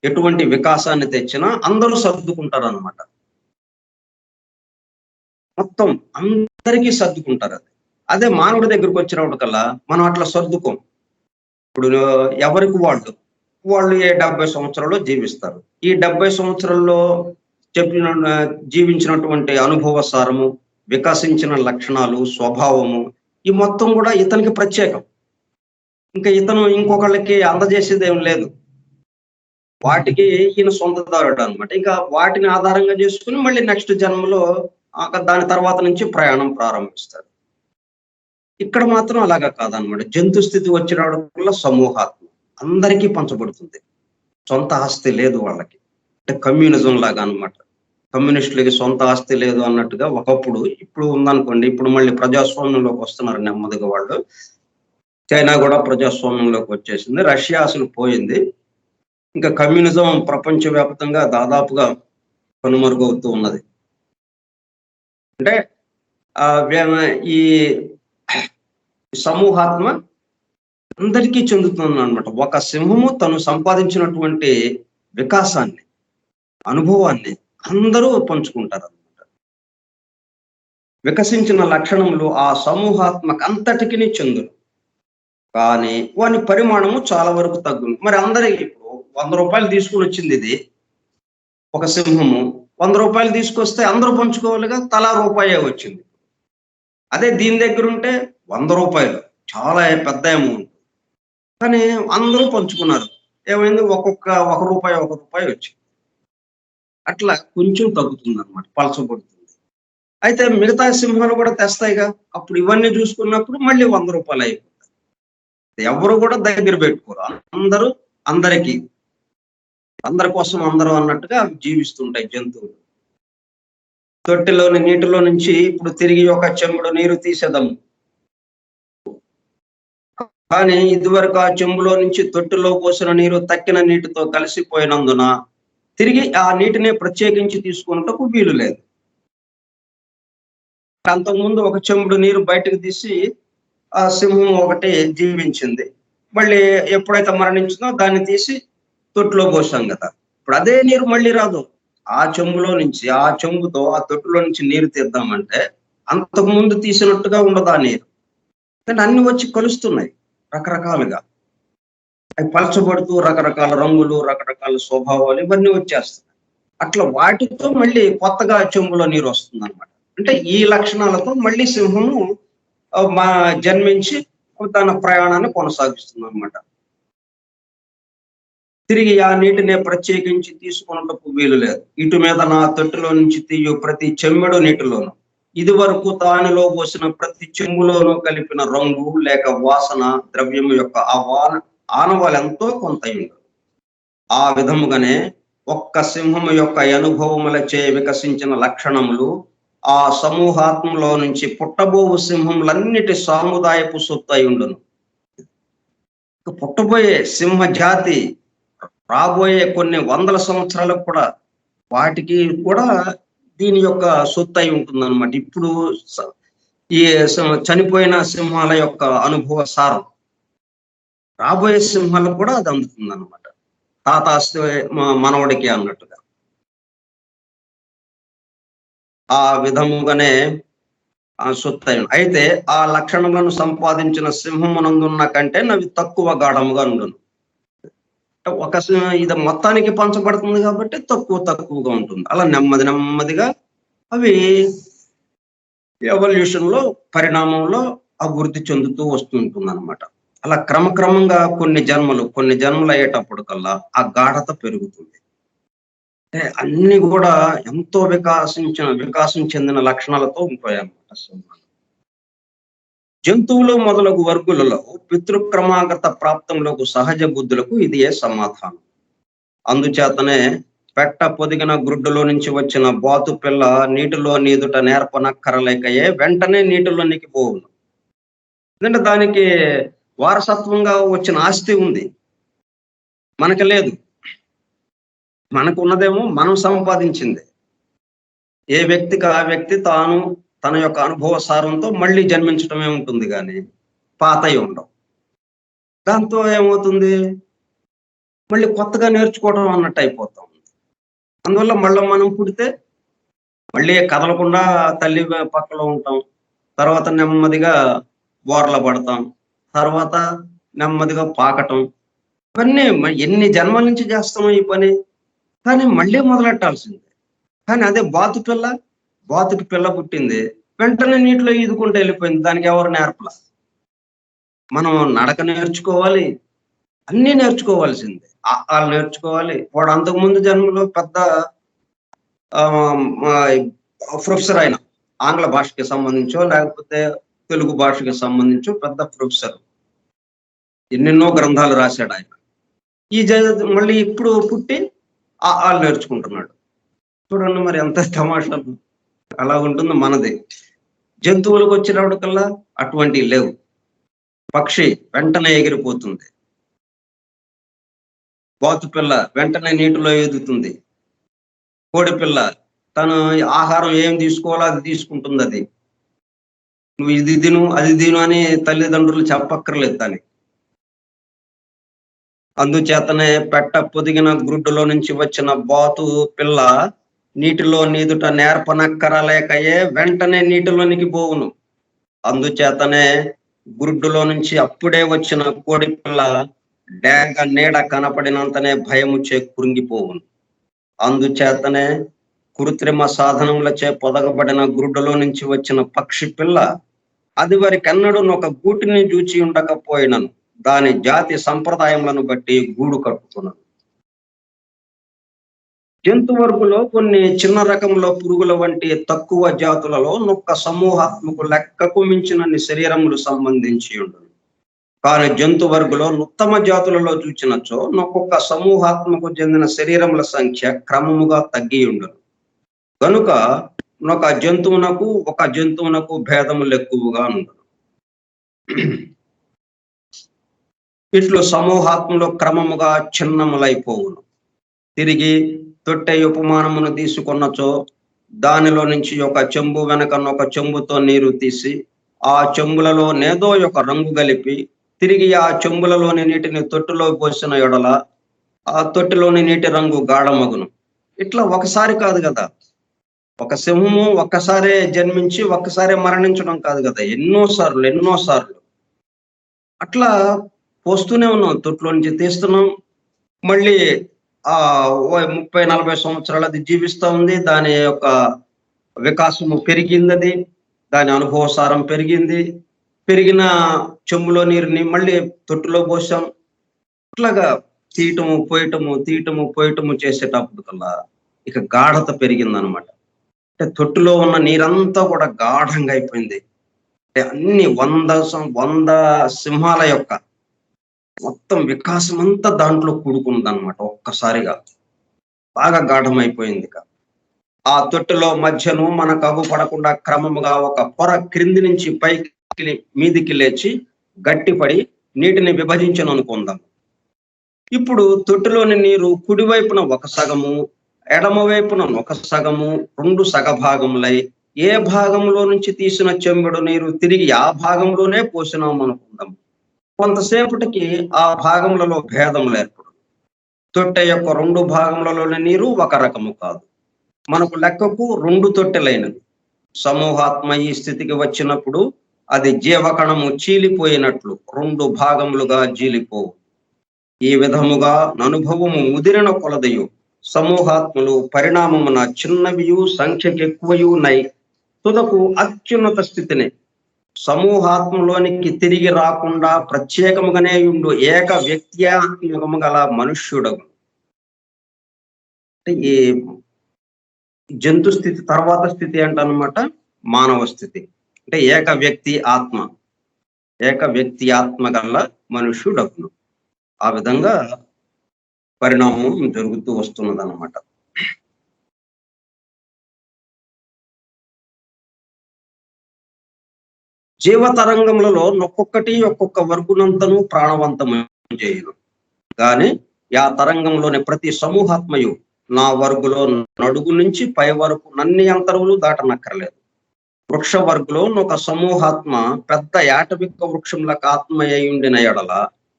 ఎటువంటి వికాసాన్ని తెచ్చినా అందరూ సర్దుకుంటారు అనమాట. మొత్తం అందరికీ సర్దుకుంటారు అది. అదే మానవుడి దగ్గరకు వచ్చినప్పటికల్లా మనం అట్లా సర్దుకోం. ఇప్పుడు ఎవరికి వాళ్ళు 70 సంవత్సరాలు జీవిస్తారు. ఈ 70 సంవత్సరాల్లో జీవించినటువంటి అనుభవ సారము, వికసించిన లక్షణాలు, స్వభావము, ఈ మొత్తం కూడా ఇతనికి ప్రత్యేకం. ఇంకా ఇతను ఇంకొకళ్ళకి అందజేసేది ఏం లేదు. వాటికి ఈయన సొంతదారుడు అనమాట. ఇంకా వాటిని ఆధారంగా చేసుకుని మళ్ళీ నెక్స్ట్ జన్మలో దాని తర్వాత నుంచి ప్రయాణం ప్రారంభిస్తాడు. ఇక్కడ మాత్రం అలాగా కాదనమాట. జంతు స్థితి వచ్చినప్పుడల్లా సమూహాత్మ అందరికీ పంచబడుతుంది. సొంత ఆస్తి లేదు వాళ్ళకి. అంటే కమ్యూనిజం లాగా అనమాట. కమ్యూనిస్టులకి సొంత ఆస్తి లేదు అన్నట్టుగా ఒకప్పుడు, ఇప్పుడు ఉందనుకోండి. ఇప్పుడు మళ్ళీ ప్రజాస్వామ్యంలోకి వస్తున్నారు నెమ్మదిగా వాళ్ళు. చైనా కూడా ప్రజాస్వామ్యంలోకి వచ్చేసింది. రష్యా అసలు పోయింది. ఇంకా కమ్యూనిజం ప్రపంచవ్యాప్తంగా దాదాపుగా కనుమరుగవుతూ ఉన్నది. అంటే ఈ సమూహాత్మ అందరికీ చెందుతుంది అనమాట. ఒక సింహము తను సంపాదించినటువంటి వికాసాన్ని, అనుభవాన్ని అందరూ పంచుకుంటారు అనమాట. వికసించిన లక్షణములు ఆ సమూహాత్మక అంతటికి చెందును. కానీ వాని పరిమాణము చాలా వరకు తగ్గును. మరి అందరికి ఇప్పుడు 100 రూపాయలు తీసుకుని వచ్చింది ఇది, ఒక సింహము 100 రూపాయలు తీసుకొస్తే అందరూ పంచుకోవాలిగా, తలా రూపాయే వచ్చింది. అదే దీని దగ్గర ఉంటే 100 రూపాయలు చాలా పెద్ద అమౌంట్, కానీ అందరూ పంచుకున్నారు. ఏమైంది? ఒక రూపాయి వచ్చింది. అట్లా కొంచెం తగ్గుతుంది అనమాట, పలచబడుతుంది. అయితే మిగతా సింహాలు కూడా తెస్తాయిగా, అప్పుడు ఇవన్నీ చూసుకున్నప్పుడు మళ్ళీ 100 రూపాయలు అయిపోతాయి. ఎవరు కూడా దగ్గర పెట్టుకోరు. అందరూ అందరికీ, అందరి కోసం అందరూ అన్నట్టుగా అవి జీవిస్తుంటాయి జంతువులు. తొట్టిలోని నీటిలో నుంచి ఇప్పుడు తిరిగి ఒక చెంబుడు నీరు తీసేదాము. కానీ ఇదివరకు ఆ చెంబులో నుంచి తొట్టిలో పోసిన నీరు తక్కిన నీటితో కలిసిపోయినందున తిరిగి ఆ నీటిని ప్రత్యేకించి తీసుకున్నటకు వీలు లేదు. అంతకుముందు ఒక చెంబుడు నీరు బయటకు తీసి ఆ సింహం ఒకటి జీవించింది. మళ్ళీ ఎప్పుడైతే మరణించిందో దాన్ని తీసి తొట్టిలో పోసాం కదా. ఇప్పుడు అదే నీరు మళ్ళీ రాదు. ఆ చెంబులో నుంచి ఆ చెంబుతో ఆ తొట్టులో నుంచి నీరు తీద్దామంటే అంతకు ముందు తీసినట్టుగా ఉండదు ఆ నీరు. కానీ అన్ని వచ్చి కలుస్తున్నాయి రకరకాలుగా. అవి పలచబడుతూ రకరకాల రంగులు, రకరకాల స్వభావాలు ఇవన్నీ వచ్చేస్తున్నాయి. అట్లా వాటితో మళ్ళీ కొత్తగా చెంబులో నీరు వస్తుందన్నమాట. అంటే ఈ లక్షణాలతో మళ్ళీ సింహము జన్మించి తన ప్రయాణాన్ని కొనసాగిస్తుందన్నమాట. తిరిగి ఆ నీటిని ప్రత్యేకించి తీసుకున్నటకు వీలు లేదు. ఇటు మీద నా తొట్టులో నుంచి తీయు ప్రతి చెమ్మెడు నీటిలోను ఇది వరకు తానులో పోసిన ప్రతి చెంబులోనూ కలిపిన రంగు లేక వాసన ద్రవ్యము యొక్క ఆనవాలెంతో కొంత ఉండదు. ఆ విధముగానే ఒక్క సింహము యొక్క అనుభవములచే వికసించిన లక్షణములు ఆ సమూహాత్మలో నుంచి పుట్టబోవు సింహములన్నిటి సాముదాయపు సొత్తు అయి ఉండును. పుట్టబోయే సింహ జాతి రాబోయే కొన్ని వందల సంవత్సరాలకు కూడా వాటికి కూడా దీని యొక్క సొత్తు అయి ఉంటుందన్నమాట. ఇప్పుడు ఈ చనిపోయిన సింహాల యొక్క అనుభవ సారం రాబోయే సింహాలకు కూడా అది అందుతుంది అనమాట. తాతాస్తి మనవడికి అన్నట్టుగా. ఆ విధముగానే సొత్తు అయితే ఆ లక్షణములను సంపాదించిన సింహమునందున్న కంటే నవి తక్కువ గాఢముగా ఉండును. ఇది మొత్తానికి పంచబడుతుంది కాబట్టి తక్కువగా ఉంటుంది. అలా నెమ్మదిగా అవి ఎవల్యూషన్ లో పరిణామంలో అభివృద్ధి చెందుతూ వస్తుంటుంది అనమాట. అలా క్రమక్రమంగా కొన్ని జన్మలు అయ్యేటప్పటికల్లా ఆ గాఢత పెరుగుతుంది. అంటే అన్ని కూడా ఎంతో వికాసం చెందిన లక్షణాలతో ఉంటాయన్నమాట సింహాలు. జంతువులు మొదలగు వర్గులలో పితృక్రమాగత ప్రాప్తంలోకి సహజ బుద్ధులకు ఇది సమాధానం. అందుచేతనే పెట్ట పొదిగిన గ్రుడ్డులో నుంచి వచ్చిన బాతు పిల్ల నీటిలో నీదుట నేర్పనక్కరలేకయే వెంటనే నీటిలోనికి పోవును. ఎందుకంటే దానికి వారసత్వంగా వచ్చిన ఆస్తి ఉంది, మనకి లేదు. మనకు ఉన్నదేమో మనం సంపాదించింది. ఏ వ్యక్తికి ఆ వ్యక్తి తాను తన యొక్క అనుభవ సారంతో మళ్ళీ జన్మించడమే ఉంటుంది కానీ పాతయి ఉండవు. దాంతో ఏమవుతుంది, మళ్ళీ కొత్తగా నేర్చుకోవడం అన్నట్టు అయిపోతాం. అందువల్ల మళ్ళీ మనం పుడితే మళ్ళీ కదలకుండా తల్లి పక్కలో ఉంటాం. తర్వాత నెమ్మదిగా బోర్ల పడతాం. తర్వాత నెమ్మదిగా పాకటం. ఇవన్నీ ఎన్ని జన్మల నుంచి చేస్తామో ఈ పని, కానీ మళ్ళీ మొదలెట్టాల్సిందే. కానీ అదే బాతుకి పిల్ల పుట్టింది, వెంటనే నీటిలో ఈదుకుంటూ వెళ్ళిపోయింది. దానికి ఎవరు నేర్పల. మనం నడక నేర్చుకోవాలి, అన్నీ నేర్చుకోవాల్సిందే. వాళ్ళు నేర్చుకోవాలి. వాడు అంతకుముందు జన్మలో పెద్ద ప్రొఫెసర్ అయిన ఆంగ్ల భాషకి సంబంధించో లేకపోతే తెలుగు భాషకి సంబంధించో పెద్ద ప్రొఫెసర్, ఎన్నెన్నో గ్రంథాలు రాశాడు ఆయన. మళ్ళీ ఇప్పుడు పుట్టి వాళ్ళు నేర్చుకుంటున్నాడు. చూడండి మరి ఎంత తమాషాలు. అలా ఉంటుంది మనది. జంతువులకు వచ్చినప్పటికల్లా అటువంటివి లేవు. పక్షి వెంటనే ఎగిరిపోతుంది, బాతు పిల్ల వెంటనే నీటిలో ఎదుగుతుంది, కోడి పిల్ల తను ఆహారం ఏం తీసుకోవాలో అది తీసుకుంటుంది. అది నువ్వు ఇది తిను అది తిను అని తల్లిదండ్రులు చెప్పక్కర్లేదు దానికి. అందుచేతనే పెట్ట పొదిగిన గ్రుడ్డులో నుంచి వచ్చిన బాతు పిల్ల నీటిలో నీదుట నేర్పనక్కరలేకయే వెంటనే నీటిలోనికి పోవును. అందుచేతనే గుడ్డులో నుంచి అప్పుడే వచ్చిన కోడి పిల్ల డేగ నీడ కనపడినంతనే భయముచే కురింగిపోవును. అందుచేతనే కృత్రిమ సాధనములచే పొదగబడిన గుడ్డులో నుంచి వచ్చిన పక్షి పిల్ల అది వారికెన్నడూ ఒక గూటిని చూచి ఉండకపోయినను దాని జాతి సంప్రదాయములను బట్టి గూడు కట్టుకున్నాను. జంతు వర్గులో కొన్ని చిన్న రకంలో పురుగుల వంటి తక్కువ జాతులలో నొక్క సమూహాత్మకు లెక్కకు మించినన్ని శరీరములు సంబంధించి ఉండను. కానీ జంతు వర్గులో ఉత్తమ జాతులలో చూచినచో నొక్కొక్క సమూహాత్మకు చెందిన శరీరముల సంఖ్య క్రమముగా తగ్గి ఉండను. కనుక ఒక జంతువునకు భేదములు ఎక్కువగా ఉండను. ఇట్లు సమూహాత్మలో క్రమముగా చిన్నములైపోవును. తిరిగి తొట్టె ఉపమానమును తీసుకున్నచో దానిలో నుంచి ఒక చెంబు వెనక ఒక చెంబుతో నీరు తీసి ఆ చెంబులలో నేదో ఒక రంగు కలిపి తిరిగి ఆ చెంబులలోని నీటిని తొట్టులో పోసిన ఎడల ఆ తొట్టిలోని నీటి రంగు గాఢమగును. ఇట్లా ఒకసారి కాదు కదా, ఒక సింహము ఒక్కసారే జన్మించి ఒక్కసారే మరణించడం కాదు కదా, ఎన్నోసార్లు అట్లా పోస్తూనే ఉన్నాం. తొట్లో నుంచి తీస్తున్నాం, మళ్ళీ ఆ 30-40 సంవత్సరాలు అది జీవిస్తూ ఉంది. దాని యొక్క వికాసము పెరిగింది, దాని అనుభవసారం పెరిగింది. పెరిగిన చెంబులో నీరుని మళ్ళీ తొట్టులో పోసాం. అట్లాగా తీయటము పోయటము చేసేటప్పుడు కల్లా ఇక గాఢత పెరిగిందనమాట. అంటే తొట్టులో ఉన్న నీరంతా కూడా గాఢంగా అయిపోయింది. అంటే అన్ని 100 సింహాల యొక్క మొత్తం వికాసం అంతా దాంట్లో కూడుకుందనమాట. ఒక్కసారిగా బాగా గాఢమైపోయింది. ఆ తొట్టులో మధ్యను మనకు అగుపడకుండా క్రమముగా ఒక పొర క్రింది నుంచి పైకి మీదికి లేచి గట్టిపడి నీటిని విభజించను అనుకుందాం. ఇప్పుడు తొట్టులోని నీరు కుడివైపున ఒక సగము, ఎడమ వైపున ఒక సగము, 2 సగభాగములై ఏ భాగంలో నుంచి తీసిన చెంబుడు నీరు తిరిగి ఆ భాగంలోనే పోసినాం అనుకుందాం. కొంతసేపటికి ఆ భాగములలో భేదములు ఏర్పడు. తొట్టె యొక్క 2 భాగములలోని నీరు ఒక రకము కాదు. మనకు లెక్కకు 2 తొట్టెలైనది. సమూహాత్మ ఈ స్థితికి వచ్చినప్పుడు అది జీవకణము చీలిపోయినట్లు 2 భాగములుగా చీలిపోవు. ఈ విధముగా అనుభవము ముదిరిన కొలదయు సమూహాత్మలు పరిణామమున చిన్నవియు సంఖ్యకు ఎక్కువయు నై తుదకు అత్యున్నత స్థితిని సమూహాత్మలోనికి తిరిగి రాకుండా ప్రత్యేకముగానే ఉండు ఏక వ్యక్త్యాత్మకము గల మనుష్యుడగు. అంటే ఈ జంతు స్థితి తర్వాత స్థితి ఏంటన్నమాట, మానవ స్థితి. అంటే ఏక వ్యక్తి ఆత్మ గల మనుష్యుడగును. ఆ విధంగా పరిణామం జరుగుతూ వస్తున్నది అన్నమాట. జీవతరంగములలో ఒక్కొక్క వర్గునంతను ప్రాణవంతము చేయను. కానీ ఆ తరంగంలోని ప్రతి సమూహాత్మయు నా వర్గులో నడుగు నుంచి పై వరకు నన్ని అంతరువులు దాటనక్కర్లేదు. వృక్ష వర్గులో ఒక సమూహాత్మ పెద్ద యాటవిక వృక్షంలకు ఆత్మ అయి ఉండిన ఎడల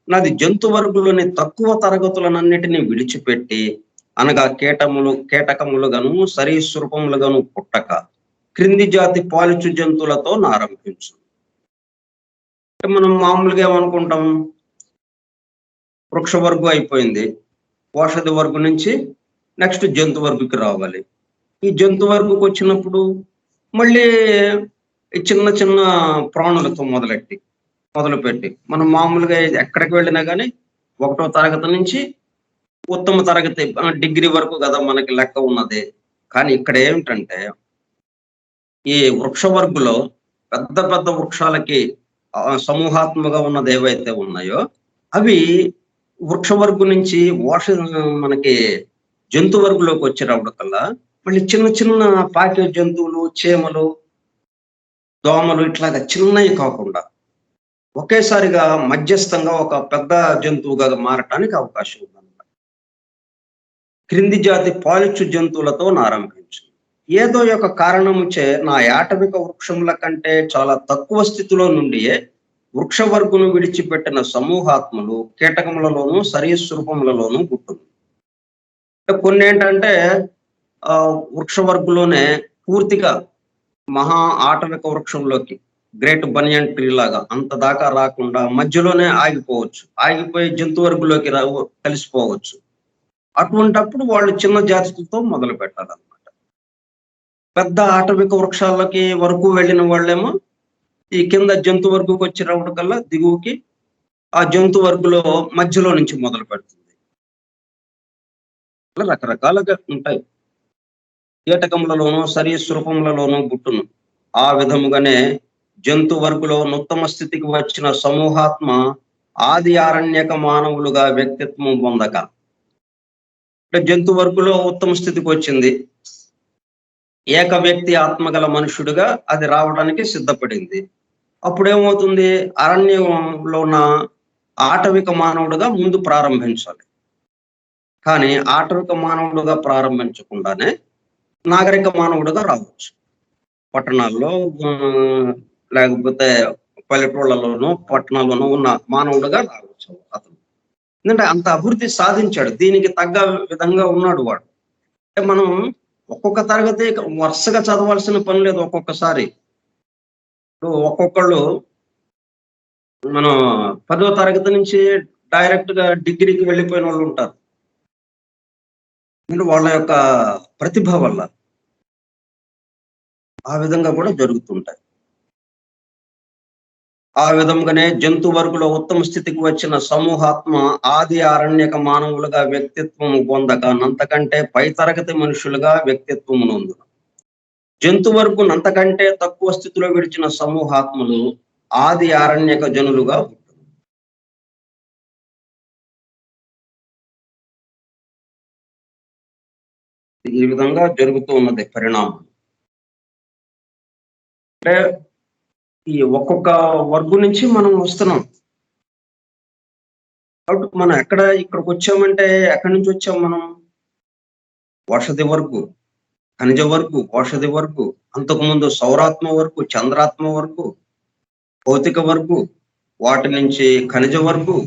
నాది జంతు వర్గులోని తక్కువ తరగతులనన్నిటినీ విడిచిపెట్టి, అనగా కేటకములుగాను సరీసృపములుగాను పుట్టక క్రింది జాతి పాలిచు జంతువులతో ఆరంభించు. మనం మామూలుగా ఏమనుకుంటాం, వృక్ష వర్గు అయిపోయింది, ఓషధి వర్గు నుంచి నెక్స్ట్ జంతు వర్గుకి రావాలి. ఈ జంతు వర్గుకి వచ్చినప్పుడు మళ్ళీ చిన్న ప్రాణులతో మొదలుపెట్టి మనం మామూలుగా ఎక్కడికి వెళ్ళినా కానీ 1వ తరగతి నుంచి ఉత్తమ తరగతి డిగ్రీ వరకు కదా మనకి లెక్క ఉన్నది. కానీ ఇక్కడ ఏమిటంటే ఈ వృక్ష వర్గులో పెద్ద వృక్షాలకి సమూహాత్మగా ఉన్నది ఏవైతే ఉన్నాయో అవి వృక్ష వర్గు నుంచి మనకి జంతు వర్గులోకి వచ్చేటప్పటికల్లా మళ్ళీ చిన్న పాకే జంతువులు, చేమలు, దోమలు ఇట్లాగా చిన్నవి కాకుండా ఒకేసారిగా మధ్యస్థంగా ఒక పెద్ద జంతువుగా మారటానికి అవకాశం ఉందన్నమాట. క్రింది జాతి పాలిచ్చు జంతువులతో ఆరంభించు. ఏదో యొక్క కారణముచే నా యాటవిక వృక్షముల కంటే చాలా తక్కువ స్థితిలో నుండియే వృక్ష వర్గును విడిచిపెట్టిన సమూహాత్మలు కీటకములలోను సరీసృపములలోను పుట్టును. కొన్ని ఏంటంటే వృక్ష వర్గులోనే పూర్తిగా మహా ఆటవిక వృక్షంలోకి గ్రేట్ బనియన్ ట్రీ లాగా అంత దాకా రాకుండా మధ్యలోనే ఆగిపోయి జంతు వర్గులోకి కలిసిపోవచ్చు. అటువంటప్పుడు వాళ్ళు చిన్న జాతులతో మొదలు పెట్టాలన్నమాట. పెద్ద ఆటవిక వృక్షాలకి వరకు వెళ్ళిన వాళ్ళేమో ఈ కింద జంతు వర్గుకి వచ్చేటప్పటికల్లా దిగువకి ఆ జంతు వర్గులో మధ్యలో నుంచి మొదలు పెడుతుంది. రకరకాలుగా ఉంటాయి. కీటకములలోనూ సరీసృపములలోనూ పుట్టును. ఆ విధముగానే జంతు వర్గులో ఉత్తమ స్థితికి వచ్చిన సమూహాత్మ ఆది ఆరణ్యక మానవులుగా వ్యక్తిత్వం పొందక, అంటే జంతు వర్గులో ఉత్తమ స్థితికి వచ్చింది, ఏక వ్యక్తి ఆత్మగల మనుషుడుగా అది రావడానికి సిద్ధపడింది. అప్పుడేమవుతుంది, అరణ్యంలో ఉన్న ఆటవిక మానవుడుగా ముందు ప్రారంభించాలి. కానీ ఆటవిక మానవుడుగా ప్రారంభించకుండానే నాగరిక మానవుడుగా రావచ్చు. పట్టణాల్లో లేకపోతే పల్లెటూళ్ళలోనూ పట్టణాల్లోనూ ఉన్న మానవుడుగా రావచ్చు అతను. ఎందుకంటే అంత అభివృద్ధి సాధించాడు, దీనికి తగ్గ విధంగా ఉన్నాడు వాడు. అంటే మనం ఒక్కొక్క తరగతి వరుసగా చదవాల్సిన పని లేదు. ఒక్కొక్కసారి ఒక్కొక్కళ్ళు మనం 10వ తరగతి నుంచి డైరెక్ట్ గా డిగ్రీకి వెళ్ళిపోయిన వాళ్ళు ఉంటారు. వాళ్ళ యొక్క ప్రతిభ వల్ల ఆ విధంగా కూడా జరుగుతుంటాయి. ఆ విధంగానే జంతు వర్గులో ఉత్తమ స్థితికి వచ్చిన సమూహాత్మ ఆది ఆరణ్యక మానవులుగా వ్యక్తిత్వం పొందక పై తరగతి మనుషులుగా వ్యక్తిత్వం నొందును. జంతు వర్గు నంతకంటే తక్కువ స్థితిలో విడిచిన సమూహాత్మలు ఆది ఆరణ్యక జనులుగా ఉంటుంది. ఈ విధంగా జరుగుతూ ఉన్నది పరిణామం. అంటే ఈ ఒక్కొక్క వర్గు నుంచి మనం వస్తున్నాం కాబట్టి మనం ఇక్కడికి వచ్చామంటే ఎక్కడి నుంచి వచ్చాం మనం? ఔషధి వర్గు, ఖనిజ వర్గు, ఔషధి వర్గు, అంతకుముందు సౌరాత్మ వర్గు, చంద్రాత్మ వర్గు, భౌతిక వర్గు, వాటి నుంచి ఖనిజ వర్గు,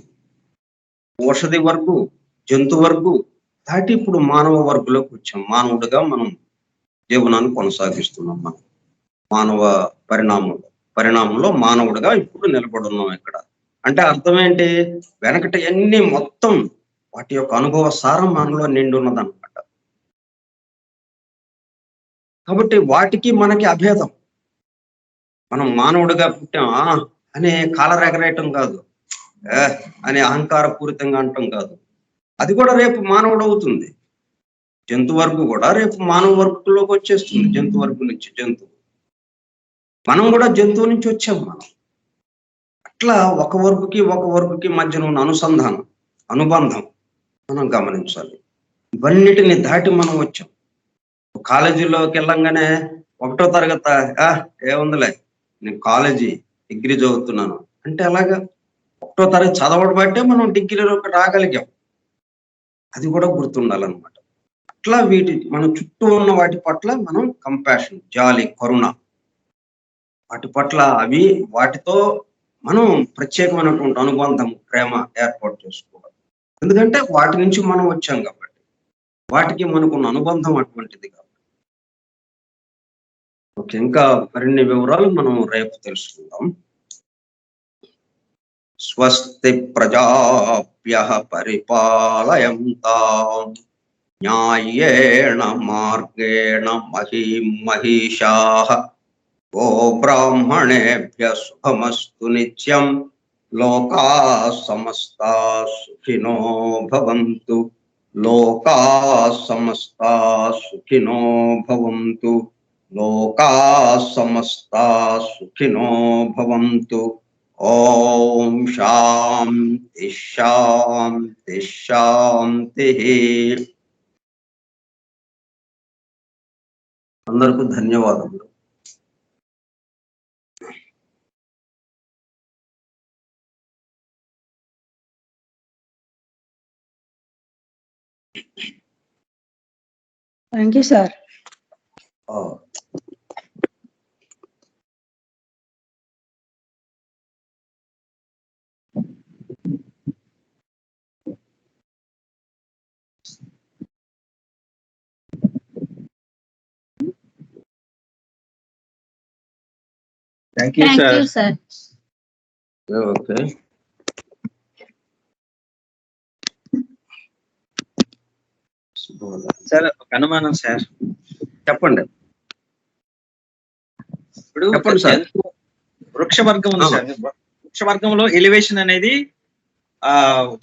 ఔషధి వర్గు, జంతు వర్గు దాటి ఇప్పుడు మానవ వర్గులోకి వచ్చాం. మానవుడిగా మనం జీవనాన్ని కొనసాగిస్తున్నాం. మనం మానవ పరిణామంలో మానవుడిగా ఇప్పుడు నిలబడున్నాం. ఇక్కడ అంటే అర్థం ఏంటి? వెనకటి అన్ని మొత్తం వాటి యొక్క అనుభవ సారం మనలో నిండి ఉన్నదన్నమాట. కాబట్టి వాటికి మనకి అభేదం. మనం మానవుడిగా పుట్టామా అనే కాలర్ ఎగరేయటం కాదు, అనే అహంకార పూరితంగా అంటాం కాదు. అది కూడా రేపు మానవుడు అవుతుంది. జంతు వర్గు కూడా రేపు మానవ వర్గంలోకి వచ్చేస్తుంది. జంతు వర్గం నుంచి జంతువు. మనం కూడా జంతువు నుంచి వచ్చాం. మనం అట్లా ఒక వర్గుకి మధ్యన ఉన్న అనుబంధం మనం గమనించాలి. ఇవన్నిటిని దాటి మనం వచ్చాం. కాలేజీలోకి వెళ్ళంగానే 1వ తరగతి ఏముందిలే నేను కాలేజీ డిగ్రీ చదువుతున్నాను అంటే అలాగా 1వ తరగతి చదవడం బట్టే మనం డిగ్రీలోకి రాగలిగాం. అది కూడా గుర్తుండాలన్నమాట. అట్లా మన చుట్టూ ఉన్న వాటి పట్ల మనం కంపాషన్, జాలి, కరుణ, వాటి పట్ల వాటితో మనం ప్రత్యేకమైనటువంటి అనుబంధం, ప్రేమ ఏర్పాటు చేసుకోవాలి. ఎందుకంటే వాటి నుంచి మనం వచ్చాం కాబట్టి, వాటికి మనకున్న అనుబంధం అటువంటిది కాబట్టి. ఓకే, ఇంకా మరిన్ని వివరాలు మనం రేపు తెలుసుకుందాం. స్వస్తి ప్రజాభ్యః పరిపాలయంతాం న్యాయేణ మార్గేణ మహిషాః గో బ్రాహ్మణేభ్యః శుభమస్తు నిత్యం. లోకాః సమస్తాః సుఖినో భవంతు. లోకాః సమస్తాః సుఖినో భవంతు. లోకాః సమస్తాః సుఖినో భవంతు. ఓం శాంతి శాంతి శాంతి. అందరికీ ధన్యవాదములు. Thank you sir. Thank you, sir. Okay, sir ఒక అనుమానం సార్. చెప్పండి. ఇప్పుడు చెప్పండి సార్. వృక్ష వర్గం ఉంది సార్. వృక్ష వర్గంలో ఎలివేషన్ అనేది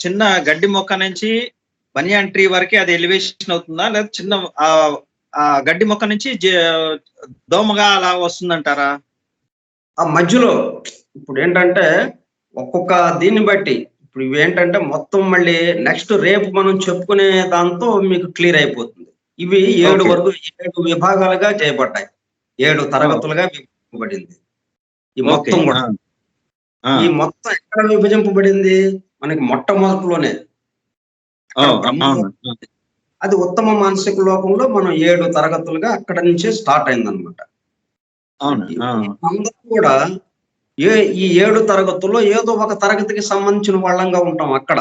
చిన్న గడ్డి మొక్క నుంచి బనియాన్ ట్రీ వరకు అది ఎలివేషన్ అవుతుందా, లేదా చిన్న గడ్డి మొక్క నుంచి దోమగా అలా వస్తుందంటారా? ఆ మధ్యలో ఇప్పుడు ఏంటంటే ఒక్కొక్క దీన్ని బట్టి ఇప్పుడు ఇవేంటంటే మొత్తం మళ్ళీ నెక్స్ట్ రేపు మనం చెప్పుకునే దాంతో మీకు క్లియర్ అయిపోతుంది. ఇవి 7 విభాగాలుగా చేయబడ్డాయి. 7 తరగతులుగా విభజింపబడింది. ఈ మొత్తం కూడా ఈ మొత్తం ఎక్కడ విభజింపబడింది? మనకి మొట్టమొదటిలోనే అది ఉత్తమ మానసిక లోకంలో మనం 7 తరగతులుగా అక్కడ నుంచే స్టార్ట్ అయిందనమాట. అందరూ కూడా ఈ 7 తరగతుల్లో ఏదో ఒక తరగతికి సంబంధించిన వాళ్ళంగా ఉంటాం అక్కడ.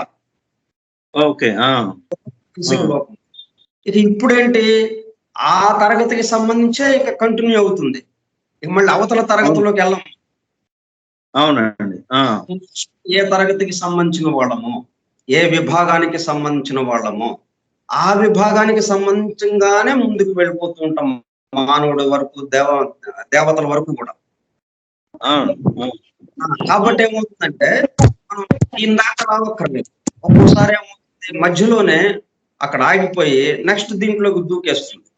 ఓకే. ఇక ఇప్పుడేంటి ఆ తరగతికి సంబంధించే ఇక కంటిన్యూ అవుతుంది. ఇక మళ్ళీ అవతల తరగతిలోకి వెళ్ళం. అవునండి. ఏ తరగతికి సంబంధించిన వాళ్ళము, ఏ విభాగానికి సంబంధించిన వాళ్ళము, ఆ విభాగానికి సంబంధించగానే ముందుకు వెళ్ళిపోతూ ఉంటాం. మానవుడి వరకు, దేవతల వరకు కూడా. కాబట్టి ఏమవుతుందంటే మనం ఇందాక రావక్కర్లేదు. ఒక్కోసారి ఏమవుతుంది, మధ్యలోనే అక్కడ ఆగిపోయి నెక్స్ట్ దీంట్లోకి దూకేస్తుంది.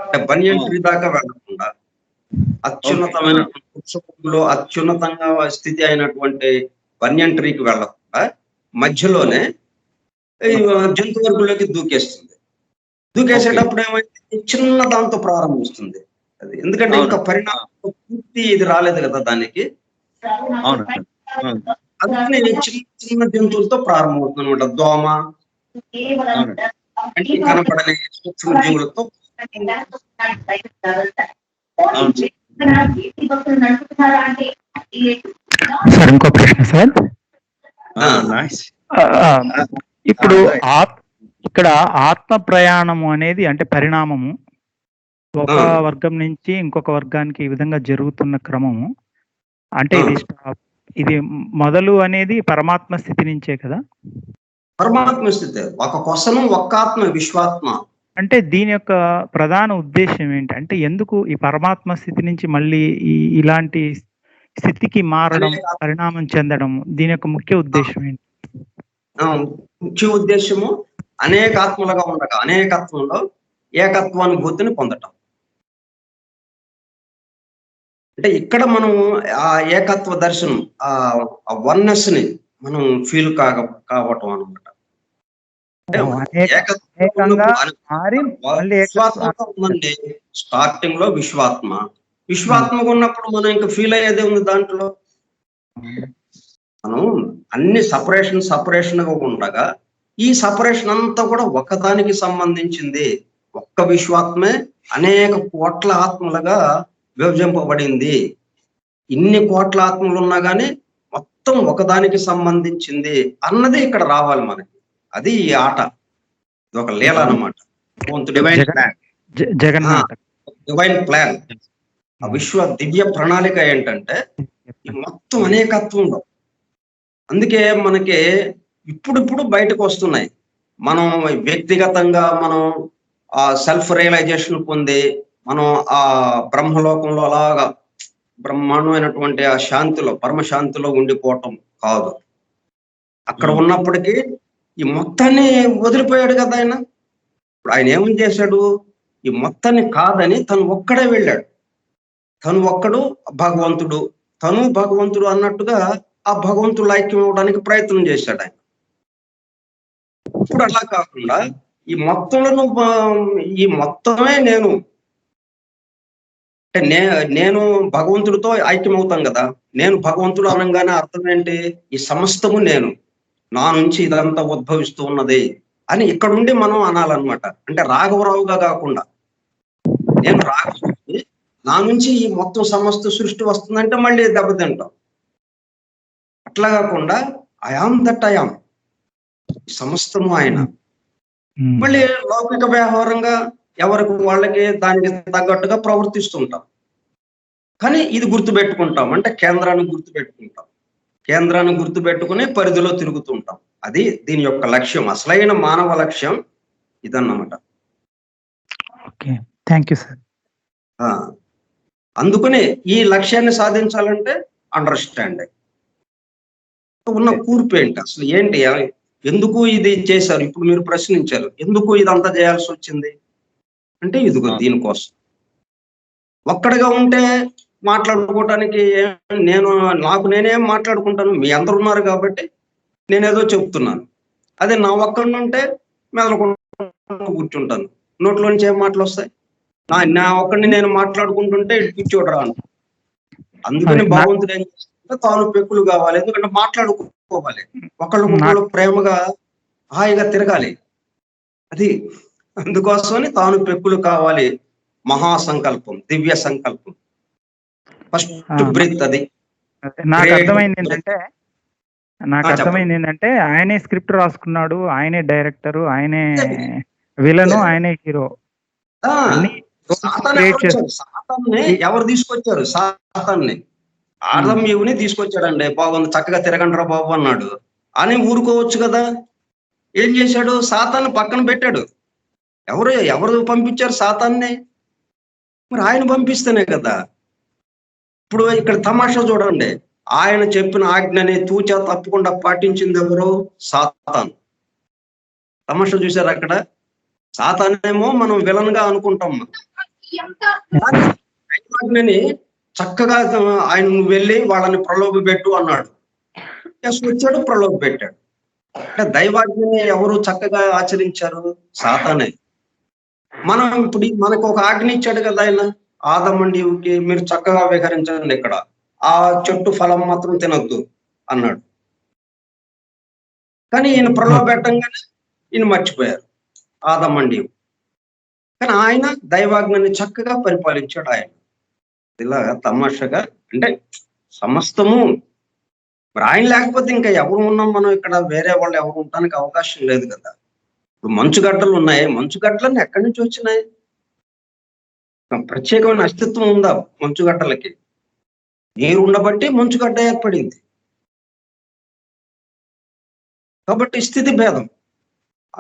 అంటే బనియన్ ట్రీ దాకా వెళ్ళకుండా అత్యున్నతమైన వృక్షకుల్లో అత్యున్నతంగా స్థితి అయినటువంటి బనియన్ ట్రీకి వెళ్ళకుండా మధ్యలోనే జంతు వర్గులోకి దూకేస్తుంది. దూకేసేటప్పుడు ఏమైతే చిన్న దాంతో ప్రారంభిస్తుంది. అది ఎందుకంటే ఇంకా పరిణామం పూర్తి ఇది రాలేదు కదా దానికి. అందుకని చిన్న చిన్న జంతువులతో ప్రారంభమవుతుంది అనమాట. దోమ, కంటికి కనపడని సూక్ష్మ జీవులతో. సార్ ఇంకో ప్రశ్న సార్. ఇప్పుడు ఇక్కడ ఆత్మ ప్రయాణము అనేది అంటే పరిణామము ఒక వర్గం నుంచి ఇంకొక వర్గానికి ఈ విధంగా జరుగుతున్న క్రమము అంటే ఇది మొదలు అనేది పరమాత్మ స్థితి నుంచే కదా? పరమాత్మ స్థితి ఒక క్వశ్చన్, ఒక్క ఆత్మ, విశ్వాత్మ. అంటే దీని యొక్క ప్రధాన ఉద్దేశం ఏంటంటే ఎందుకు ఈ పరమాత్మ స్థితి నుంచి మళ్ళీ ఇలాంటి స్థితికి మారడం, పరిణామం చెందడం, దీని యొక్క ముఖ్య ఉద్దేశం ఏంటి? ముఖ్య ఉద్దేశము అనేక ఆత్మలుగా ఉండగా అనేకత్వంలో ఏకత్వానుభూతిని పొందటం. అంటే ఇక్కడ మనం ఆ ఏకత్వ దర్శనం, ఆ వన్నెస్ ని మనం ఫీల్ కావటం అనమాట. ఉందండి స్టార్టింగ్ లో విశ్వాత్మగా ఉన్నప్పుడు మనం ఇంకా ఫీల్ అయ్యేదే ఉంది దాంట్లో. మనం అన్ని సపరేషన్ గా ఉండగా ఈ సపరేషన్ అంతా కూడా ఒకదానికి సంబంధించింది. ఒక్క విశ్వాత్మే అనేక కోట్ల ఆత్మలుగా విభజింపబడింది. ఇన్ని కోట్ల ఆత్మలు ఉన్నా గానీ మొత్తం ఒకదానికి సంబంధించింది అన్నది ఇక్కడ రావాలి మనకి. అది ఈ ఆట, ఇది ఒక లీల అన్నమాట. Divine plan. ఆ విశ్వ దివ్య ప్రణాళిక ఏంటంటే మొత్తం అనేకత్వంలో. అందుకే మనకి ఇప్పుడు బయటకు వస్తున్నాయి. మనం వ్యక్తిగతంగా మనం ఆ సెల్ఫ్ రియలైజేషన్ పొంది మనం ఆ బ్రహ్మలోకంలో అలాగా బ్రహ్మాండమైనటువంటి ఆ శాంతిలో, పరమశాంతిలో ఉండిపోవటం కాదు. అక్కడ ఉన్నప్పటికీ ఈ మొత్తాన్ని వదిలిపోయాడు కదా ఆయన. ఇప్పుడు ఆయన ఏమని చేశాడు, ఈ మొత్తాన్ని కాదని తను ఒక్కడే వెళ్ళాడు. తను ఒక్కడు భగవంతుడు, తను భగవంతుడు అన్నట్టుగా ఆ భగవంతుడు ఐక్యం ఇవ్వడానికి ప్రయత్నం చేశాడు ఆయన. ఇప్పుడు అలా కాకుండా ఈ మొత్తంలో ఈ మొత్తమే నేను అంటే నేను భగవంతుడితో ఐక్యం అవుతాం కదా. నేను భగవంతుడు అనగానే అర్థం ఏంటి, ఈ సమస్తము నేను, నా నుంచి ఇదంతా ఉద్భవిస్తూ ఉన్నది అని ఇక్కడుండి మనం అనాలన్నమాట. అంటే రాఘవరావుగా కాకుండా నేను రాఘవుడిని, నా నుంచి ఈ మొత్తం సమస్త సృష్టి వస్తుందంటే మళ్ళీ దెబ్బతింటాం. అట్లా కాకుండా ఐఆమ్ దట్ ఐఆమ్, సమస్తము ఆయన. మళ్ళీ లౌకిక వ్యవహారంగా ఎవరికి వాళ్ళకి దానికి తగ్గట్టుగా ప్రవర్తిస్తుంటాం. కానీ ఇది గుర్తుపెట్టుకుంటాం, అంటే కేంద్రాన్ని గుర్తుపెట్టుకుని పరిధిలో తిరుగుతుంటాం. అది దీని యొక్క లక్ష్యం, అసలైన మానవ లక్ష్యం ఇదన్నమాట. Thank you sir. అందుకని ఈ లక్ష్యాన్ని సాధించాలంటే అండర్స్టాండింగ్ ఉన్న కూర్పు ఏంటి, అసలు ఏంటి, ఎందుకు ఇది చేశారు. ఇప్పుడు మీరు ప్రశ్నించారు, ఎందుకు ఇదంతా చేయాల్సి వచ్చింది అంటే ఇదిగో దీనికోసం. ఒక్కడిగా ఉంటే మాట్లాడుకోవటానికి నాకు నేనేం మాట్లాడుకుంటాను, మీ అందరు ఉన్నారు కాబట్టి నేనేదో చెప్తున్నాను. అదే నా ఒక్కడిని ఉంటే మెదలుకుంటూ కూర్చుంటాను, నోట్లో నుంచి ఏం మాటలు వస్తాయి. నా ఒక్కడిని నేను మాట్లాడుకుంటుంటే కూర్చోడరా అంట. అందుకని భగవంతుడు ఏం చేస్తుంటే తాను పెక్కులు కావాలి, ఎందుకంటే మాట్లాడుకోవాలి, ఒకళ్ళు ప్రేమగా హాయిగా తిరగాలి. అది అందుకోసమని తాను పెక్కులు కావాలి. మహాసంకల్పం, దివ్య సంకల్పం, ఫస్ట్ బ్రీత్. అది నాకు అర్థమైంది ఏంటంటే ఆయనే స్క్రిప్ట్ రాసుకున్నాడు, ఆయనే డైరెక్టరు, ఆయనే విలను ఆయనే హీరో. ఆ, అన్ని సాతాను క్రియేట్ ఎవరు వచ్చారు? సాతాన్ని ఎవరు తీసుకొచ్చారు? సాతాన్ని ఆడదం ఈవుని తీసుకొచ్చాడండి. బాగుంది, చక్కగా తిరగండి రా బాబు అన్నాడు అని ఊరుకోవచ్చు కదా. ఏం చేశాడు? సాతాన్ని పక్కన పెట్టాడు. ఎవరు పంపించారు సాతాన్ని? మరి ఆయన పంపిస్తేనే కదా. ఇప్పుడు ఇక్కడ తమాషా చూడండి, ఆయన చెప్పిన ఆజ్ఞని తూచా తప్పకుండా పాటించింది ఎవరు? సాతాను. తమాషా చూశారు అక్కడ. సాతానేమో మనం విలన్ గా అనుకుంటాం. కానీ ఆజ్ఞని చక్కగా ఆయన నువ్వు వెళ్ళి వాళ్ళని ప్రలోభ పెట్టు అన్నాడు. వచ్చాడు, ప్రలోభ పెట్టాడు. అంటే దైవాజ్ఞని ఎవరు చక్కగా ఆచరించారు? సాతానే. మనం ఇప్పుడు మనకు ఒక ఆజ్ఞ ఇచ్చాడు కదా ఆయన, ఆదమండి మీరు చక్కగా విహరించండి, ఇక్కడ ఆ చెట్టు ఫలం మాత్రం తినొద్దు అన్నాడు. కానీ ఈయన ప్రలోభ పెట్టంగానే ఈయన మర్చిపోయారు ఆదమండి. కానీ ఆయన దైవాజ్ఞని చక్కగా పరిపాలించాడు ఆయన. ఇలా తమాషగా అంటే సమస్తము మరి ఆయన లేకపోతే ఇంకా ఎవరు ఉన్నాం మనం ఇక్కడ? వేరే వాళ్ళు ఎవరు ఉండడానికి అవకాశం లేదు కదా. ఇప్పుడు మంచుగడ్డలు ఉన్నాయి, మంచుగడ్డలన్నీ ఎక్కడి నుంచి వచ్చినాయి? ప్రత్యేకమైన అస్తిత్వం ఉందా మంచుగడ్డలకి? నీరు ఉండబట్టి మంచుగడ్డ ఏర్పడింది. కాబట్టి స్థితి భేదం.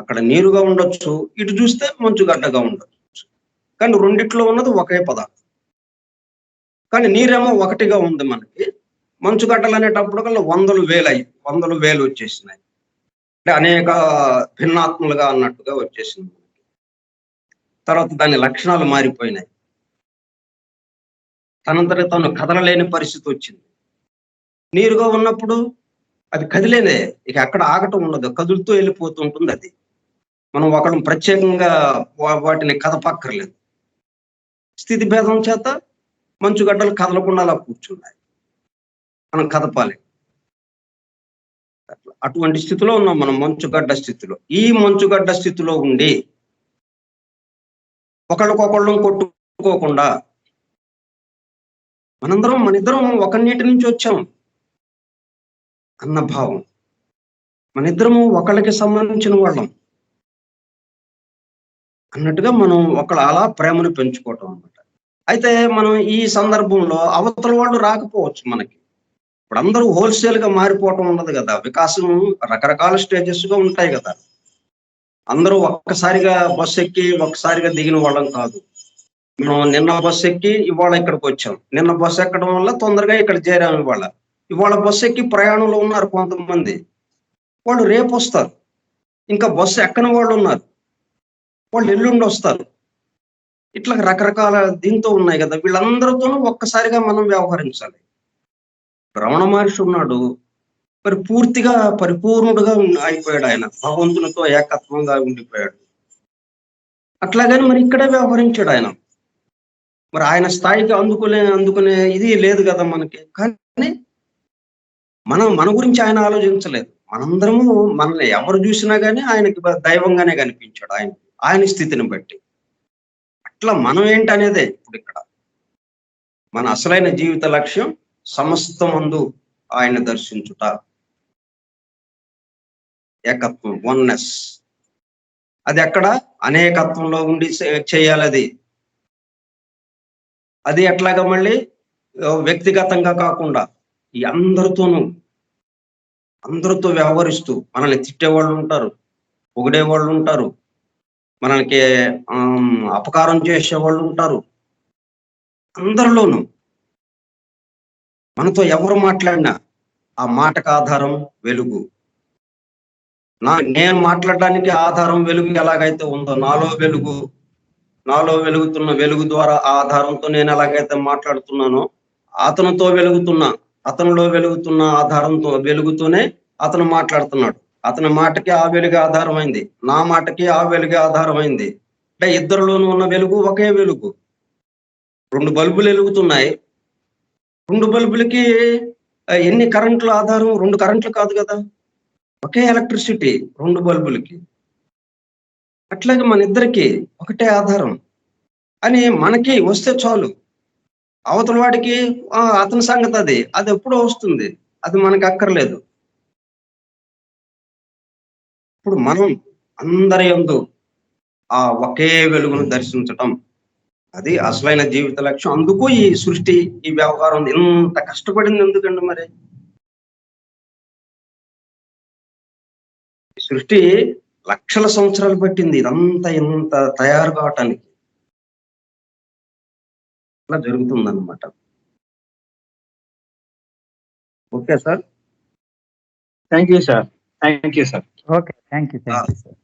అక్కడ నీరుగా ఉండొచ్చు, ఇటు చూస్తే మంచుగడ్డగా ఉండొచ్చు, కానీ రెండిట్లో ఉన్నది ఒకే పదార్థం. కానీ నీరేమో ఒకటిగా ఉంది మనకి. మంచుగడ్డలు అనేటప్పుడు కల్లా వందలు వేలు వచ్చేసినాయి. అంటే అనేక భిన్నాత్మలుగా అన్నట్టుగా వచ్చేసింది. తర్వాత దాని లక్షణాలు మారిపోయినాయి. తనంతట తను కదలలేని పరిస్థితి వచ్చింది. నీరుగా ఉన్నప్పుడు అది కదిలేదే, ఇక అక్కడ ఆగటం ఉండదు, కదులుతూ వెళ్ళిపోతూ ఉంటుంది. అది మనం ఒకళ్ళు ప్రత్యేకంగా వాటిని కదపక్కర్లేదు. స్థితి భేదం చేత మంచుగడ్డలు కదలకుండా అలా కూర్చున్నాయి, మనం కదపాలి. అటువంటి స్థితిలో ఉన్నాం మనం, మంచుగడ్డ స్థితిలో. ఈ మంచుగడ్డ స్థితిలో ఉండి ఒకళ్ళకొకళ్ళు కొట్టుకోకుండా మనిద్దరం ఒక నీటి నుంచి వచ్చాం అన్న భావం, మనిద్దరము ఒకళ్ళకి సంబంధించిన వాళ్ళం అన్నట్టుగా మనం ఒకళ్ళు అలా ప్రేమను పెంచుకోవటం అన్నమాట. అయితే మనం ఈ సందర్భంలో అవతల వాళ్ళు రాకపోవచ్చు మనకి. ఇప్పుడు అందరూ హోల్సేల్ గా మారిపోవటం ఉండదు కదా. వికాసం రకరకాల స్టేజెస్ గా ఉంటాయి కదా. అందరూ ఒక్కసారిగా బస్సు ఎక్కి ఒక్కసారిగా దిగిన వాళ్ళం కాదు. మనం నిన్న బస్సు ఎక్కి ఇవాళ ఇక్కడికి వచ్చాం. నిన్న బస్సు ఎక్కడం వల్ల తొందరగా ఇక్కడ చేరాము. ఇవాళ బస్సు ఎక్కి ప్రయాణంలో ఉన్నారు కొంతమంది, వాళ్ళు రేపు వస్తారు. ఇంకా బస్సు ఎక్కని వాళ్ళు ఉన్నారు, వాళ్ళు ఎల్లుండి వస్తారు. ఇట్లా రకరకాల దీంతో ఉన్నాయి కదా. వీళ్ళందరితోనూ ఒక్కసారిగా మనం వ్యవహరించాలి. రమణ మహర్షి ఉన్నాడు, మరి పూర్తిగా పరిపూర్ణుడుగా అయిపోయాడు. ఆయన భగవంతునితో ఏకత్వంగా ఉండిపోయాడు. అట్లాగని మరి ఇక్కడే వ్యవహరించాడు ఆయన. మరి ఆయన స్థాయికి అందుకునే ఇది లేదు కదా మనకి. కానీ మన గురించి ఆయన ఆలోచించలేదు. మనందరము మనల్ని ఎవరు చూసినా కానీ ఆయనకి దైవంగానే కనిపించాడు ఆయన స్థితిని బట్టి. అట్లా మనం ఏంటనేదే ఇప్పుడు ఇక్కడ మన అసలైన జీవిత లక్ష్యం, సమస్తమందు ఆయన దర్శించుట, ఏకత్వం, వన్నెస్. అది ఎక్కడ? అనేకత్వంలో ఉండి చేయాలి. అది ఎట్లాగా? మళ్ళీ వ్యక్తిగతంగా కాకుండా ఈ అందరితో వ్యవహరిస్తూ, మనల్ని తిట్టేవాళ్ళు ఉంటారు, పొగిడేవాళ్ళు ఉంటారు, మనకి అపకారం చేసేవాళ్ళు ఉంటారు. అందరిలోనూ మనతో ఎవరు మాట్లాడినా ఆ మాటకు ఆధారం వెలుగు. నేను మాట్లాడడానికి ఆధారం వెలుగు ఎలాగైతే ఉందో, నాలో వెలుగుతున్న వెలుగు ద్వారా ఆ ఆధారంతో నేను ఎలాగైతే మాట్లాడుతున్నానో, అతనిలో వెలుగుతున్న ఆధారంతో వెలుగుతూనే అతను మాట్లాడుతున్నాడు. అతని మాటకి ఆ వెలుగు ఆధారమైంది, నా మాటకి ఆ వెలుగు ఆధారమైంది. అంటే ఇద్దరిలోనూ ఉన్న వెలుగు ఒకే వెలుగు. 2 బల్బులు వెలుగుతున్నాయి, 2 బల్బులకి ఎన్ని కరెంట్ల ఆధారం? 2 కరెంట్లు కాదు కదా, ఒకే ఎలక్ట్రిసిటీ 2 బల్బులకి. అట్లాగే మన ఇద్దరికి ఒకటే ఆధారం అని మనకి వస్తే చాలు. అవతల వాడికి అతని సంగతి అది ఎప్పుడో వస్తుంది, అది మనకు అక్కర్లేదు. ఇప్పుడు మనం అందరి యందు ఆ ఒకే వెలుగును దర్శించటం, అది అసలైన జీవిత లక్ష్యం. అందుకు ఈ సృష్టి, ఈ వ్యవహారం ఇంత కష్టపడింది ఎందుకండి మరి? ఈ సృష్టి లక్షల సంవత్సరాలు పట్టింది ఇదంతా ఇంత తయారు కావటానికి. అలా జరుగుతుందన్నమాట. Okay sir. Thank you sir. Thank you sir. Okay, thank you sir.